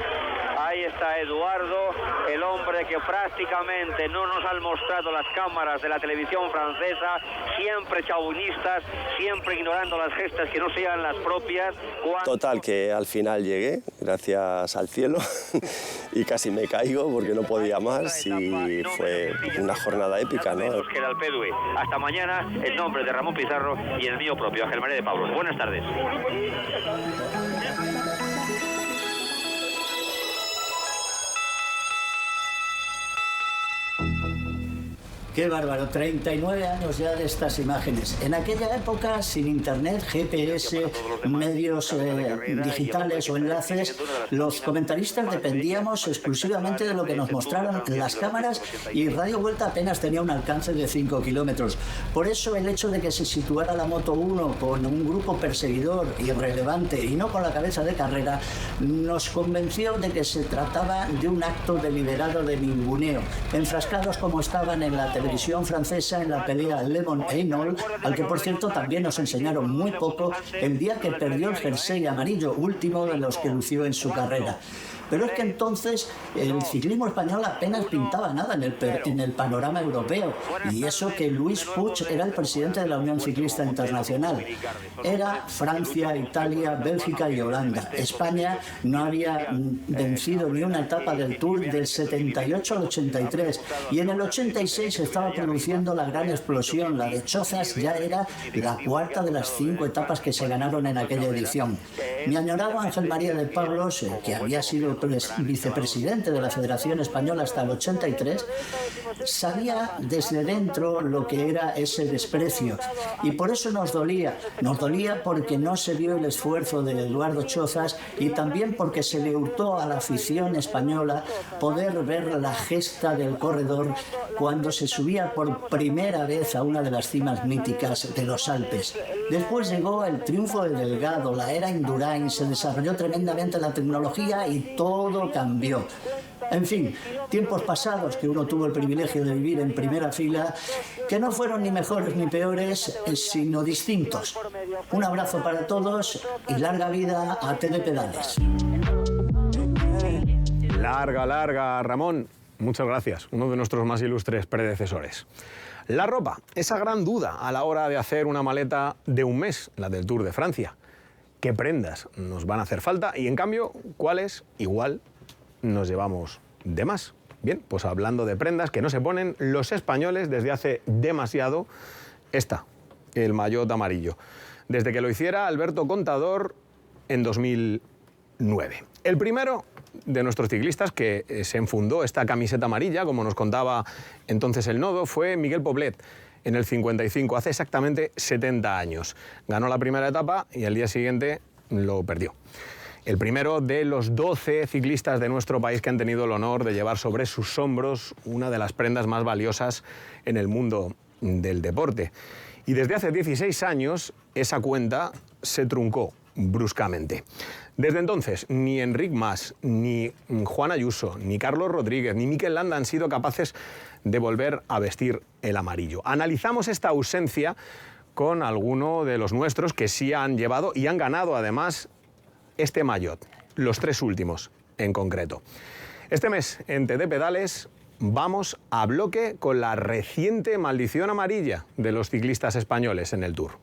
Ahí está Eduardo, el hombre que prácticamente no nos han mostrado las cámaras de la televisión francesa, siempre chauvinistas, siempre ignorando las gestas que no sean las propias. Total, que al final llegué, gracias al cielo, y casi me caigo porque no podía más, y fue una jornada épica, ¿no? Queda el PDUE. Hasta mañana, en nombre de Ramón Pizarro y el mío propio, Ángel María de Pablos. Buenas tardes. Qué bárbaro, 39 años ya de estas imágenes. En aquella época, sin internet, GPS, medios digitales o enlaces, los comentaristas dependíamos exclusivamente de lo que nos mostraron las cámaras, y Radio Vuelta apenas tenía un alcance de 5 kilómetros. Por eso el hecho de que se situara la Moto 1 con un grupo perseguidor irrelevante y no con la cabeza de carrera, nos convenció de que se trataba de un acto deliberado de ninguneo, enfrascados como estaban en la televisión francesa en la pelea LeMond e Hinault, al que por cierto también nos enseñaron muy poco el día que perdió el jersey amarillo, último de los que lució en su carrera. Pero es que entonces el ciclismo español apenas pintaba nada en el panorama europeo, y eso que Luis Puig era el presidente de la Unión Ciclista Internacional. Era Francia, Italia, Bélgica y Holanda. España no había vencido ni una etapa del Tour del 78 al 83, y en el 86 se estaba produciendo la gran explosión. La de Chozas ya era la cuarta de las 5 etapas que se ganaron en aquella edición. Mi añorado Ángel María de Pablos, que había sido vicepresidente de la Federación Española hasta el 83, sabía desde dentro lo que era ese desprecio, y por eso nos dolía porque no se vio el esfuerzo de Eduardo Chozas, y también porque se le hurtó a la afición española poder ver la gesta del corredor cuando se subía por primera vez a una de las cimas míticas de los Alpes. Después llegó el triunfo de Delgado, la era Indurain, se desarrolló tremendamente la tecnología y todo cambió. En fin, tiempos pasados que uno tuvo el privilegio de vivir en primera fila, que no fueron ni mejores ni peores, sino distintos. Un abrazo para todos y larga vida a TD Pedales. Larga, Ramón. Muchas gracias, uno de nuestros más ilustres predecesores. La ropa, esa gran duda a la hora de hacer una maleta de un mes, la del Tour de Francia. ¿Qué prendas nos van a hacer falta? Y en cambio, ¿cuáles igual nos llevamos de más? Bien, pues hablando de prendas que no se ponen los españoles desde hace demasiado, el maillot amarillo. Desde que lo hiciera Alberto Contador en 2009. El primero de nuestros ciclistas que se enfundó esta camiseta amarilla, como nos contaba entonces el Nodo, fue Miguel Poblet, en el 55, hace exactamente 70 años. Ganó la primera etapa y al día siguiente lo perdió. El primero de los 12 ciclistas de nuestro país que han tenido el honor de llevar sobre sus hombros una de las prendas más valiosas en el mundo del deporte. Y desde hace 16 años esa cuenta se truncó bruscamente. Desde entonces, ni Enric Mas, ni Juan Ayuso, ni Carlos Rodríguez, ni Mikel Landa han sido capaces de volver a vestir el amarillo. Analizamos esta ausencia con alguno de los nuestros que sí han llevado y han ganado además este maillot, los 3 últimos en concreto. Este mes en TD Pedales vamos a bloque con la reciente maldición amarilla de los ciclistas españoles en el Tour.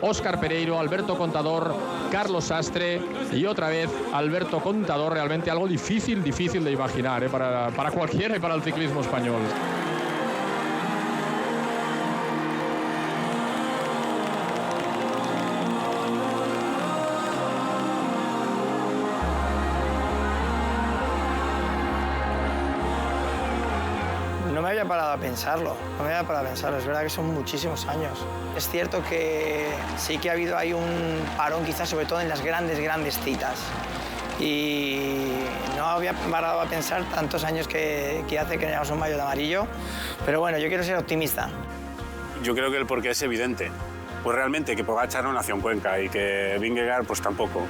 Óscar Pereiro, Alberto Contador, Carlos Sastre y otra vez Alberto Contador. Realmente algo difícil de imaginar para cualquiera y para el ciclismo español. No me había parado a pensarlo, es verdad que son muchísimos años. Es cierto que sí que ha habido ahí un parón quizás sobre todo en las grandes citas. Y no había parado a pensar tantos años que hace que no llevamos un maillot de amarillo, pero bueno, yo quiero ser optimista. Yo creo que el porqué es evidente. Pues realmente que Pogačar no nació en Cuenca y que Vingegaard pues tampoco.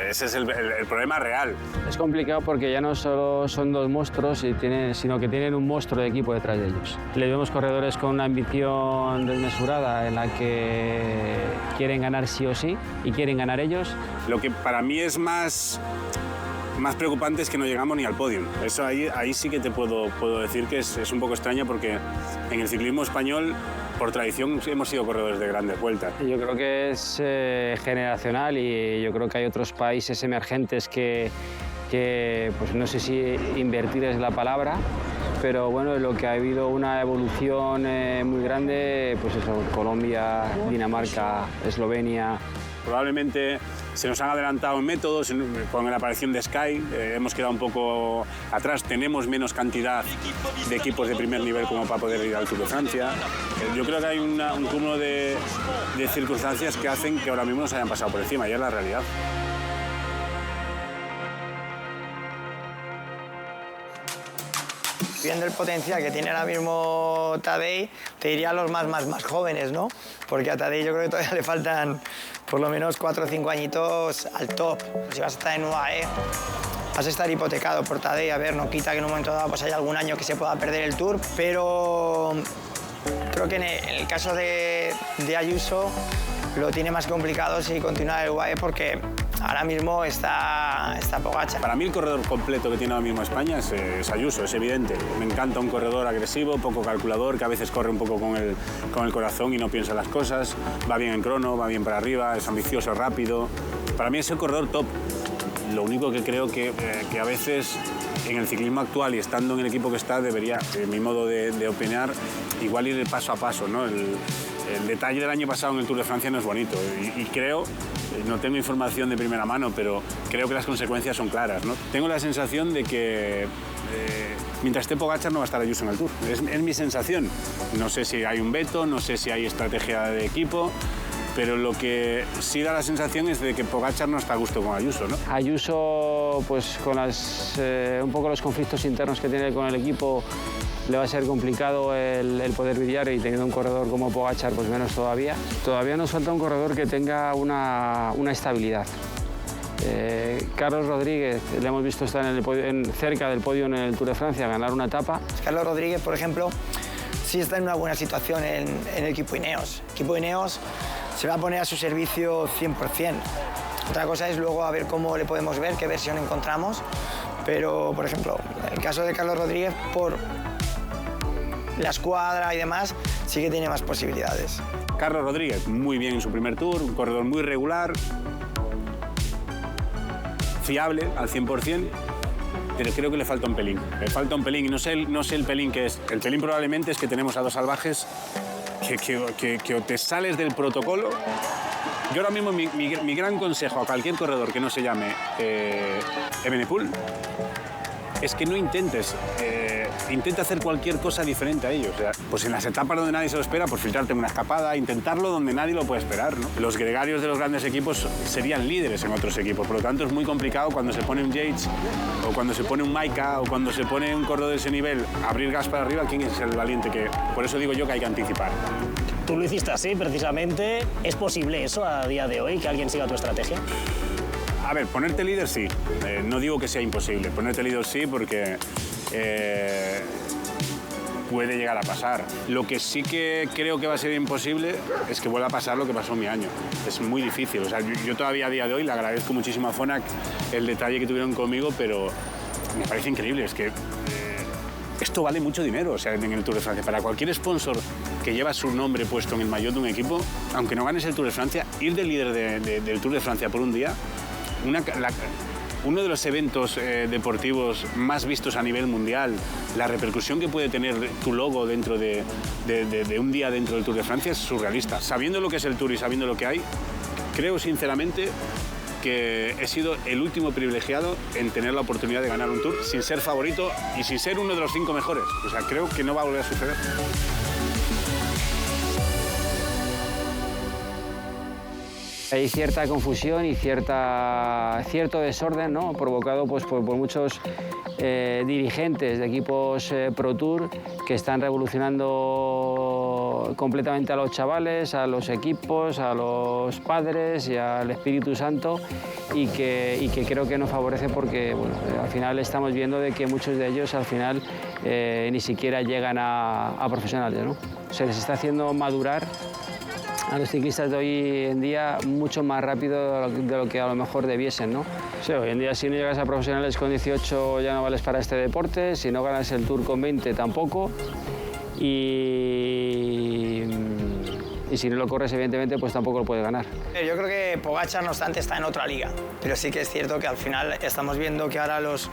Ese es el problema real. Es complicado porque ya no solo son 2 monstruos, sino que tienen un monstruo de equipo detrás de ellos. Le vemos corredores con una ambición desmesurada en la que quieren ganar sí o sí y quieren ganar ellos. Lo que para mí es más preocupante es que no llegamos ni al podio. Eso ahí sí que te puedo decir que es un poco extraño porque en el ciclismo español por tradición hemos sido corredores de grandes vueltas. Yo creo que es generacional y yo creo que hay otros países emergentes que pues no sé si invertir es la palabra, pero bueno, lo que ha habido una evolución muy grande, pues eso, Colombia, Dinamarca, Eslovenia. Probablemente se nos han adelantado en métodos, con la aparición de Sky hemos quedado un poco atrás, tenemos menos cantidad de equipos de primer nivel como para poder ir al Tour de Francia. Yo creo que hay un cúmulo de circunstancias que hacen que ahora mismo nos hayan pasado por encima, y es la realidad. Viendo el potencial que tiene ahora mismo Tadej, te diría los más jóvenes, ¿no? Porque a Tadej yo creo que todavía le faltan por lo menos 4 o 5 añitos al top. Si vas a estar en UAE, vas a estar hipotecado por Tadej. A ver, no quita que en un momento dado pues haya algún año que se pueda perder el Tour, pero creo que en el caso de Ayuso lo tiene más complicado si continúa el UAE porque ahora mismo está Pogačar. Para mí el corredor completo que tiene ahora mismo España es Ayuso, es evidente. Me encanta un corredor agresivo, poco calculador, que a veces corre un poco con el corazón y no piensa las cosas. Va bien en crono, va bien para arriba, es ambicioso, rápido. Para mí es el corredor top. Lo único que creo que a veces en el ciclismo actual y estando en el equipo que está debería, en mi modo de opinar, igual ir paso a paso, ¿no? El detalle del año pasado en el Tour de Francia no es bonito y creo, no tengo información de primera mano, pero creo que las consecuencias son claras, ¿no? Tengo la sensación de que mientras esté Pogačar no va a estar Ayuso en el Tour. Es mi sensación. No sé si hay un veto, no sé si hay estrategia de equipo, pero lo que sí da la sensación es de que Pogačar no está a gusto con Ayuso, ¿no? Ayuso, pues con un poco los conflictos internos que tiene con el equipo, le va a ser complicado el poder lidiar, y teniendo un corredor como Pogačar, pues menos todavía. Todavía nos falta un corredor que tenga una estabilidad. Carlos Rodríguez, le hemos visto estar cerca del podio en el Tour de Francia, ganar una etapa. Carlos Rodríguez, por ejemplo, sí está en una buena situación en el equipo Ineos. El equipo Ineos se va a poner a su servicio 100%. Otra cosa es luego a ver cómo le podemos ver, qué versión encontramos. Pero, por ejemplo, el caso de Carlos Rodríguez, por la escuadra y demás, sí que tiene más posibilidades. Carlos Rodríguez, muy bien en su primer Tour, un corredor muy regular, fiable al 100%, pero creo que le falta un pelín. Le falta un pelín y no sé el pelín que es. El pelín probablemente es que tenemos a dos salvajes que o te sales del protocolo. Yo ahora mismo mi gran consejo a cualquier corredor que no se llame Evenepoel es que no intentes. Intenta hacer cualquier cosa diferente a ellos. O sea, pues en las etapas donde nadie se lo espera, pues filtrarte una escapada, intentarlo donde nadie lo puede esperar, ¿no? Los gregarios de los grandes equipos serían líderes en otros equipos, por lo tanto es muy complicado cuando se pone un Yates o cuando se pone un Maika o cuando se pone un corredor de ese nivel, abrir gas para arriba, ¿quién es el valiente que...? Por eso digo yo que hay que anticipar. Tú lo hiciste así, precisamente. ¿Es posible eso a día de hoy, que alguien siga tu estrategia? A ver, ponerte líder sí. No digo que sea imposible. Ponerte líder sí porque puede llegar a pasar. Lo que sí que creo que va a ser imposible es que vuelva a pasar lo que pasó en mi año. Es muy difícil. O sea, yo todavía a día de hoy le agradezco muchísimo a Phonak el detalle que tuvieron conmigo, pero me parece increíble. Es que esto vale mucho dinero, o sea, en el Tour de Francia. Para cualquier sponsor que lleva su nombre puesto en el maillot de un equipo, aunque no ganes el Tour de Francia, ir de líder del Tour de Francia por un día, uno de los eventos deportivos más vistos a nivel mundial, la repercusión que puede tener tu logo dentro de un día dentro del Tour de Francia es surrealista. Sabiendo lo que es el Tour y sabiendo lo que hay, creo sinceramente que he sido el último privilegiado en tener la oportunidad de ganar un Tour sin ser favorito y sin ser uno de los 5 mejores. O sea, creo que no va a volver a suceder. Hay cierta confusión y cierto desorden, ¿no? Provocado pues, por muchos dirigentes de equipos Pro Tour que están revolucionando completamente a los chavales, a los equipos, a los padres y al Espíritu Santo, y que creo que no favorece porque bueno, al final estamos viendo de que muchos de ellos al final ni siquiera llegan a profesionales, ¿no? Se les está haciendo madurar a los ciclistas de hoy en día mucho más rápido de lo que a lo mejor debiesen, ¿no? Sí, hoy en día si no llegas a profesionales con 18 ya no vales para este deporte, si no ganas el Tour con 20 tampoco, y si no lo corres evidentemente pues tampoco lo puedes ganar. Yo creo que Pogačar no obstante está en otra liga, pero sí que es cierto que al final estamos viendo que ahora los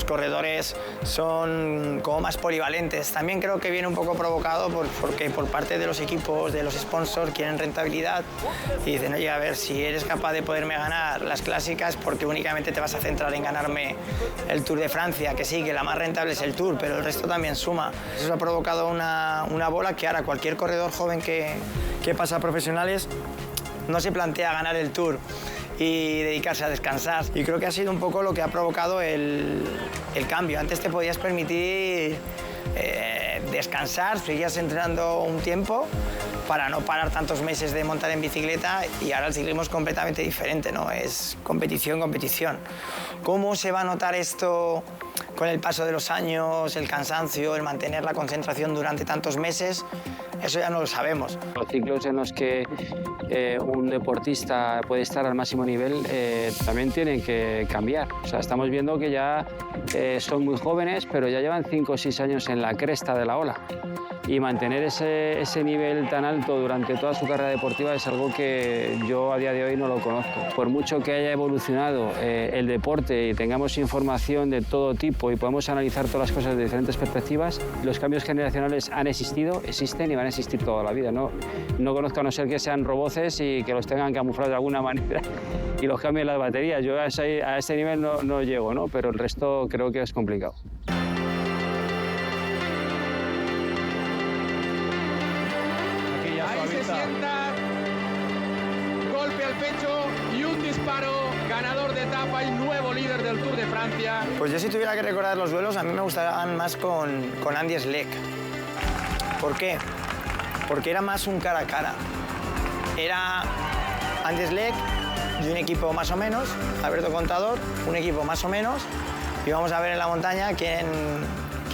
corredores son como más polivalentes. También creo que viene un poco provocado porque por parte de los equipos, de los sponsors, quieren rentabilidad y dicen, oye, a ver, si eres capaz de poderme ganar las clásicas, porque únicamente te vas a centrar en ganarme el Tour de Francia, que sí, que la más rentable es el Tour, pero el resto también suma. Eso ha provocado una bola que ahora cualquier corredor joven que pasa a profesionales no se plantea ganar el Tour y dedicarse a descansar. Y creo que ha sido un poco lo que ha provocado el cambio. Antes te podías permitir descansar, seguías entrenando un tiempo para no parar tantos meses de montar en bicicleta, y ahora el ciclismo es completamente diferente, ¿no? Es competición, competición. ¿Cómo se va a notar esto con el paso de los años, el cansancio, el mantener la concentración durante tantos meses? Eso ya no lo sabemos. Los ciclos en los que un deportista puede estar al máximo nivel también tienen que cambiar. O sea, estamos viendo que ya son muy jóvenes, pero ya llevan 5 o 6 años en la cresta de la ola. Y mantener ese nivel tan alto durante toda su carrera deportiva es algo que yo a día de hoy no lo conozco. Por mucho que haya evolucionado el deporte y tengamos información de todo tipo y podemos analizar todas las cosas de diferentes perspectivas, los cambios generacionales han existido, existen y van a existir toda la vida. No conozco a no ser que sean roboces y que los tengan camuflados de alguna manera y los cambien las baterías. Yo a ese nivel no llego, ¿no? Pero el resto creo que es complicado. Ahí se sienta, golpe al pecho y un disparo, ganador de etapa y nuevo líder del Tour de Francia. Pues yo si tuviera que recordar los duelos, a mí me gustaban más con Andy Schleck. ¿Por qué? Porque era más un cara a cara. Era Andy Schleck y un equipo más o menos, Alberto Contador, un equipo más o menos, y vamos a ver en la montaña quién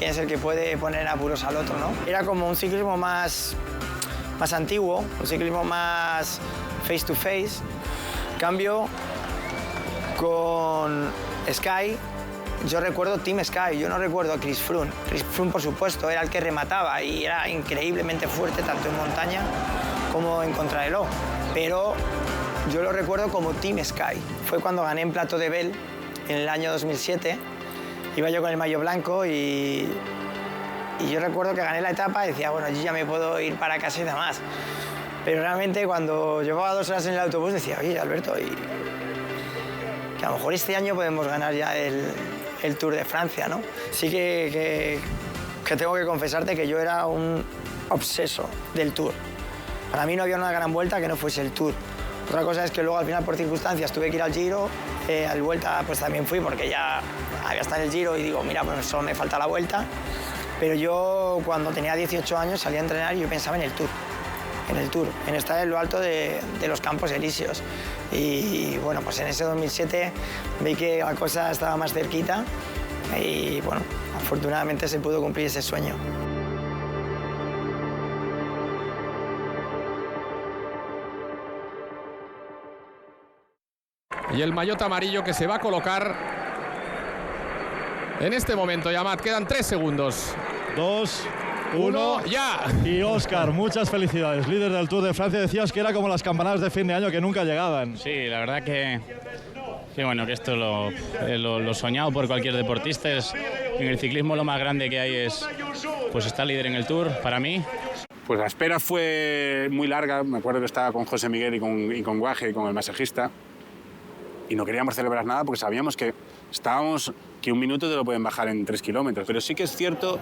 es el que puede poner en apuros al otro, ¿no? Era como un ciclismo más antiguo, un ciclismo más face to face. Cambio con Sky, yo recuerdo Team Sky, yo no recuerdo a Chris Froome. Chris Froome, por supuesto, era el que remataba y era increíblemente fuerte tanto en montaña como en contrarreloj. Pero yo lo recuerdo como Team Sky. Fue cuando gané en Plateau de Belle en el año 2007. Iba yo con el maillot blanco y yo recuerdo que gané la etapa y decía, bueno, yo ya me puedo ir para casa y demás. Pero realmente cuando llevaba 2 horas en el autobús decía, oye, Alberto, que a lo mejor este año podemos ganar ya el Tour de Francia, ¿no? Sí que tengo que confesarte que yo era un obseso del Tour. Para mí no había una gran vuelta que no fuese el Tour. Otra cosa es que luego al final por circunstancias tuve que ir al Giro, al Vuelta pues también fui porque ya había estado en el Giro y digo, mira, pues solo me falta la Vuelta. Pero yo cuando tenía 18 años salía a entrenar y yo pensaba en el Tour, en estar en lo alto de los Campos Elíseos. Y bueno, pues en ese 2007 vi que la cosa estaba más cerquita y bueno, afortunadamente se pudo cumplir ese sueño. Y el maillot amarillo que se va a colocar en este momento, Yamat. Quedan 3 segundos. 2, 1, ya. Y Óscar, muchas felicidades. Líder del Tour de Francia, decías que era como las campanadas de fin de año que nunca llegaban. Sí, la verdad que bueno, que esto lo soñado por cualquier deportista. En el ciclismo lo más grande que hay es pues estar líder en el Tour, para mí. Pues la espera fue muy larga. Me acuerdo que estaba con José Miguel y con Guaje, con el masajista, y no queríamos celebrar nada porque sabíamos que un minuto te lo pueden bajar en 3 kilómetros. Pero sí que es cierto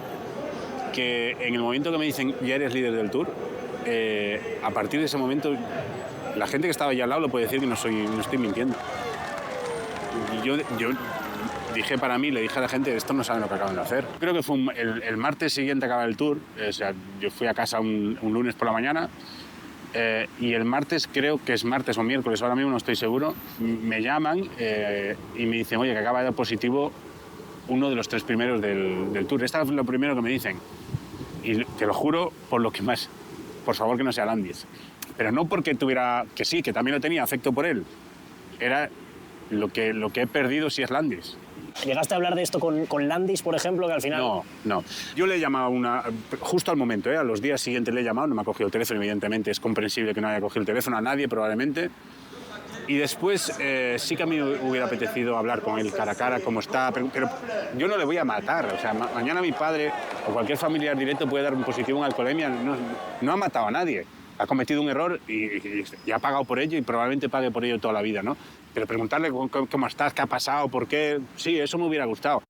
que en el momento que me dicen ya eres líder del Tour, a partir de ese momento la gente que estaba allá al lado lo puede decir que no estoy mintiendo. Y yo dije para mí, le dije a la gente, esto no saben lo que acaban de hacer. Creo que fue el martes siguiente a acabar el Tour, o sea, yo fui a casa un lunes por la mañana, y el martes, creo que es martes o miércoles, ahora mismo no estoy seguro, me llaman y me dicen, oye, que acaba de dar positivo uno de los 3 primeros del Tour. Esto es lo primero que me dicen. Y te lo juro, por lo que más, por favor que no sea Landis. Pero no porque tuviera, que sí, que también lo tenía, afecto por él. Era lo que he perdido si es Landis. ¿Llegaste a hablar de esto con Landis, por ejemplo, que al final...? No. Yo le he llamado justo al momento, a los días siguientes le he llamado, no me ha cogido el teléfono, evidentemente, es comprensible que no haya cogido el teléfono a nadie, probablemente. Y después sí que a mí me hubiera apetecido hablar con él cara a cara, cómo está, pero yo no le voy a matar. O sea, mañana mi padre o cualquier familiar directo puede dar un positivo en alcoholemia. No ha matado a nadie. Ha cometido un error y ha pagado por ello y probablemente pague por ello toda la vida, ¿no? Pero preguntarle cómo estás, qué ha pasado, por qué... Sí, eso me hubiera gustado.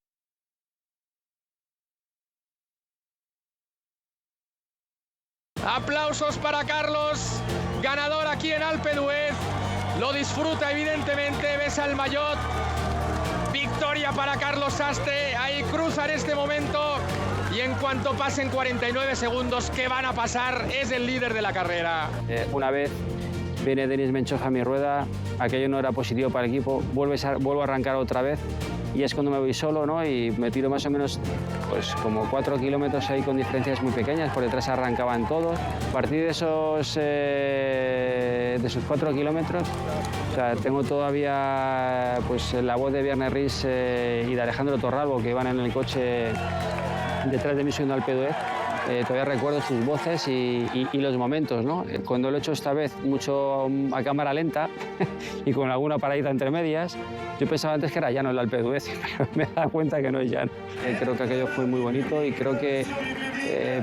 Aplausos para Carlos, ganador aquí en Alpe d'Huez. Lo disfruta evidentemente, besa el maillot. Victoria para Carlos Sastre, ahí cruza en este momento. Y en cuanto pasen 49 segundos, ¿qué van a pasar? Es el líder de la carrera. Una vez viene Denis Menchoja a mi rueda, aquello no era positivo para el equipo, vuelvo a arrancar otra vez y es cuando me voy solo, ¿no? Y me tiro más o menos pues, como 4 kilómetros ahí con diferencias muy pequeñas, por detrás arrancaban todos. A partir de esos 4 kilómetros, o sea, tengo todavía pues, la voz de Bjarne Riis y de Alejandro Torralbo, que iban en el coche detrás de mí subiendo al Alpe d'Huez. todavía recuerdo sus voces y los momentos, ¿no? Cuando lo he hecho esta vez mucho a cámara lenta y con alguna paradita entre medias, yo pensaba antes que era llano el Alpe d'Huez, pero me he dado cuenta que no es llano. Creo que aquello fue muy bonito y creo que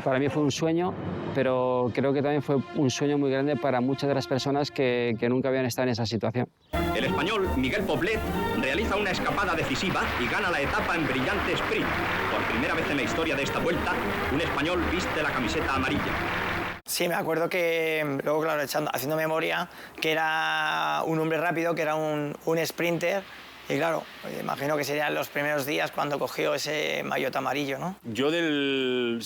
para mí fue un sueño, pero creo que también fue un sueño muy grande para muchas de las personas que nunca habían estado en esa situación. El español Miguel Poblet realiza una escapada decisiva y gana la etapa en brillante sprint. Por primera vez en la historia de esta vuelta, un español viste la camiseta amarilla. Sí, me acuerdo que luego, claro, haciendo memoria, que era un hombre rápido, que era un sprinter. Y claro, imagino que serían los primeros días cuando cogió ese maillot amarillo, ¿no? Yo del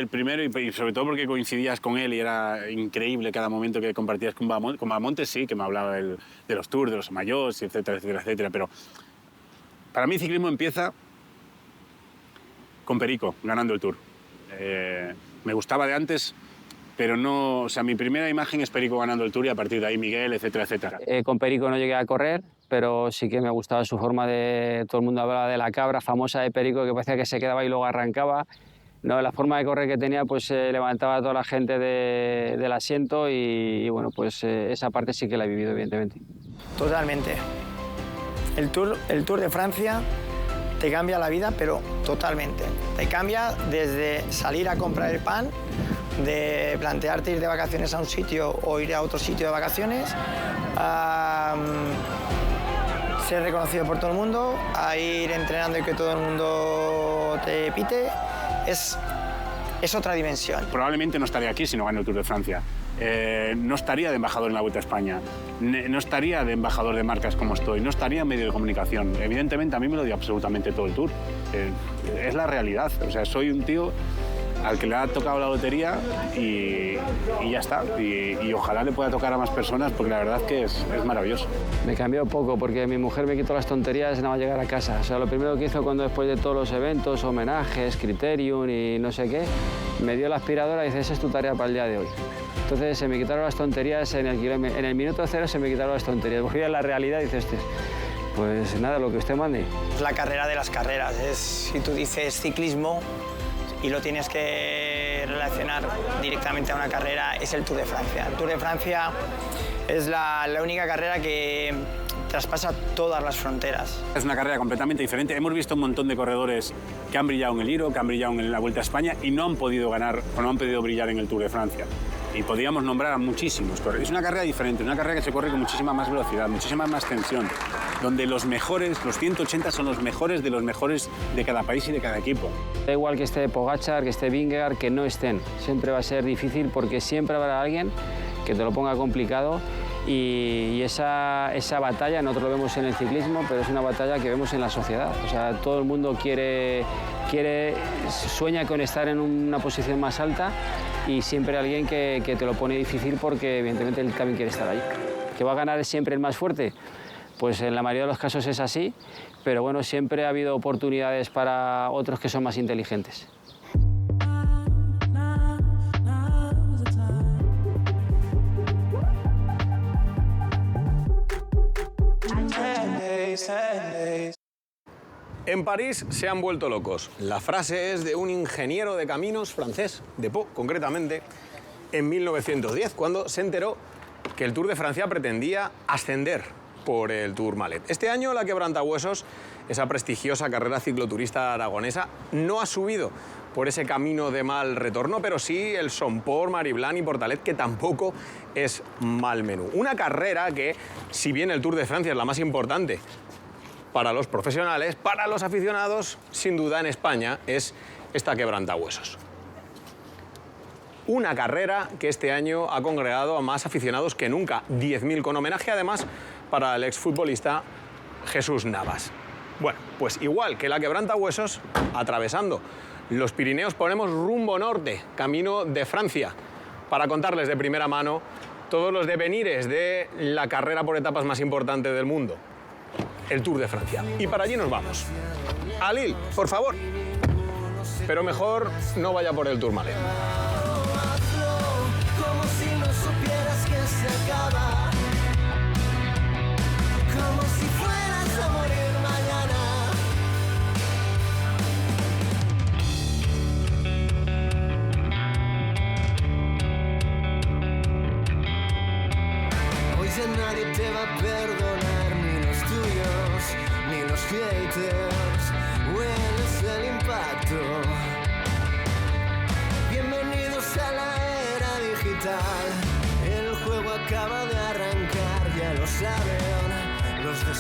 primero, y sobre todo porque coincidías con él y era increíble cada momento que compartías con Bahamontes, sí, que me hablaba de los tours, de los maillots, etcétera, etcétera, etcétera. Pero para mí el ciclismo empieza con Perico, ganando el Tour. Me gustaba de antes, pero no... O sea, mi primera imagen es Perico ganando el Tour y a partir de ahí Miguel, etcétera, etcétera. Con Perico no llegué a correr, pero sí que me gustaba su forma de... Todo el mundo hablaba de la cabra famosa de Perico, que parecía que se quedaba y luego arrancaba. No, la forma de correr que tenía, pues levantaba a toda la gente del asiento y bueno, pues esa parte sí que la he vivido, evidentemente. Totalmente. El Tour de Francia te cambia la vida, pero totalmente. Te cambia desde salir a comprar el pan, de plantearte ir de vacaciones a un sitio o ir a otro sitio de vacaciones, a ser reconocido por todo el mundo, a ir entrenando y que todo el mundo te pite. Es otra dimensión. Probablemente no estaría aquí si no gano el Tour de Francia. No estaría de embajador en la Vuelta a España. No estaría de embajador de marcas como estoy. No estaría en medio de comunicación. Evidentemente a mí me lo dio absolutamente todo el Tour. Es la realidad. O sea, soy un tío al que le ha tocado la lotería y ya está. Y ojalá le pueda tocar a más personas porque la verdad que es maravilloso. Me cambió poco porque mi mujer me quitó las tonterías nada más llegar a casa. O sea, lo primero que hizo cuando después de todos los eventos, homenajes, Criterium y no sé qué, me dio la aspiradora y dice, esa es tu tarea para el día de hoy. Entonces se me quitaron las tonterías en el minuto cero, se me quitaron las tonterías. Volví a la realidad y dices, pues nada, lo que usted mande. Es la carrera de las carreras. Si tú dices ciclismo y lo tienes que relacionar directamente a una carrera, es el Tour de Francia. El Tour de Francia es la única carrera que traspasa todas las fronteras. Es una carrera completamente diferente. Hemos visto un montón de corredores que han brillado en el Giro, que han brillado en la Vuelta a España y no han podido ganar o no han podido brillar en el Tour de Francia. Y podríamos nombrar a muchísimos corredores. Es una carrera diferente, una carrera que se corre con muchísima más velocidad, muchísima más tensión, donde los mejores, los 180 son los mejores de cada país y de cada equipo. Da igual que esté Pogačar, que esté Vingegaard, que no estén. Siempre va a ser difícil porque siempre habrá alguien que te lo ponga complicado y esa batalla, nosotros lo vemos en el ciclismo, pero es una batalla que vemos en la sociedad. O sea, todo el mundo sueña con estar en una posición más alta y siempre hay alguien que te lo pone difícil porque evidentemente él también quiere estar ahí. ¿Que va a ganar siempre el más fuerte? Pues en la mayoría de los casos es así, pero bueno, siempre ha habido oportunidades para otros que son más inteligentes. En París se han vuelto locos. La frase es de un ingeniero de caminos francés, de Pau, concretamente, en 1910, cuando se enteró que el Tour de Francia pretendía ascender por el Tourmalet. Este año la Quebrantahuesos, esa prestigiosa carrera cicloturista aragonesa, no ha subido por ese camino de mal retorno, pero sí el Somport, Mariblanc y Portalet, que tampoco es mal menú. Una carrera que, si bien el Tour de Francia es la más importante para los profesionales, para los aficionados, sin duda en España es esta Quebrantahuesos. Una carrera que este año ha congregado a más aficionados que nunca, 10.000, con homenaje además para el exfutbolista Jesús Navas. Bueno, pues igual que la Quebrantahuesos, atravesando los Pirineos ponemos rumbo norte, camino de Francia, para contarles de primera mano todos los devenires de la carrera por etapas más importante del mundo, el Tour de Francia. Y para allí nos vamos. A Lille, por favor. Pero mejor no vaya por el Tourmalet. Como si no supieras que se acaba. Como si fueras a morir mañana.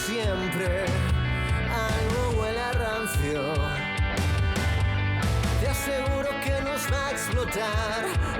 siempre, algo huele a rancio. Te aseguro que nos va a explotar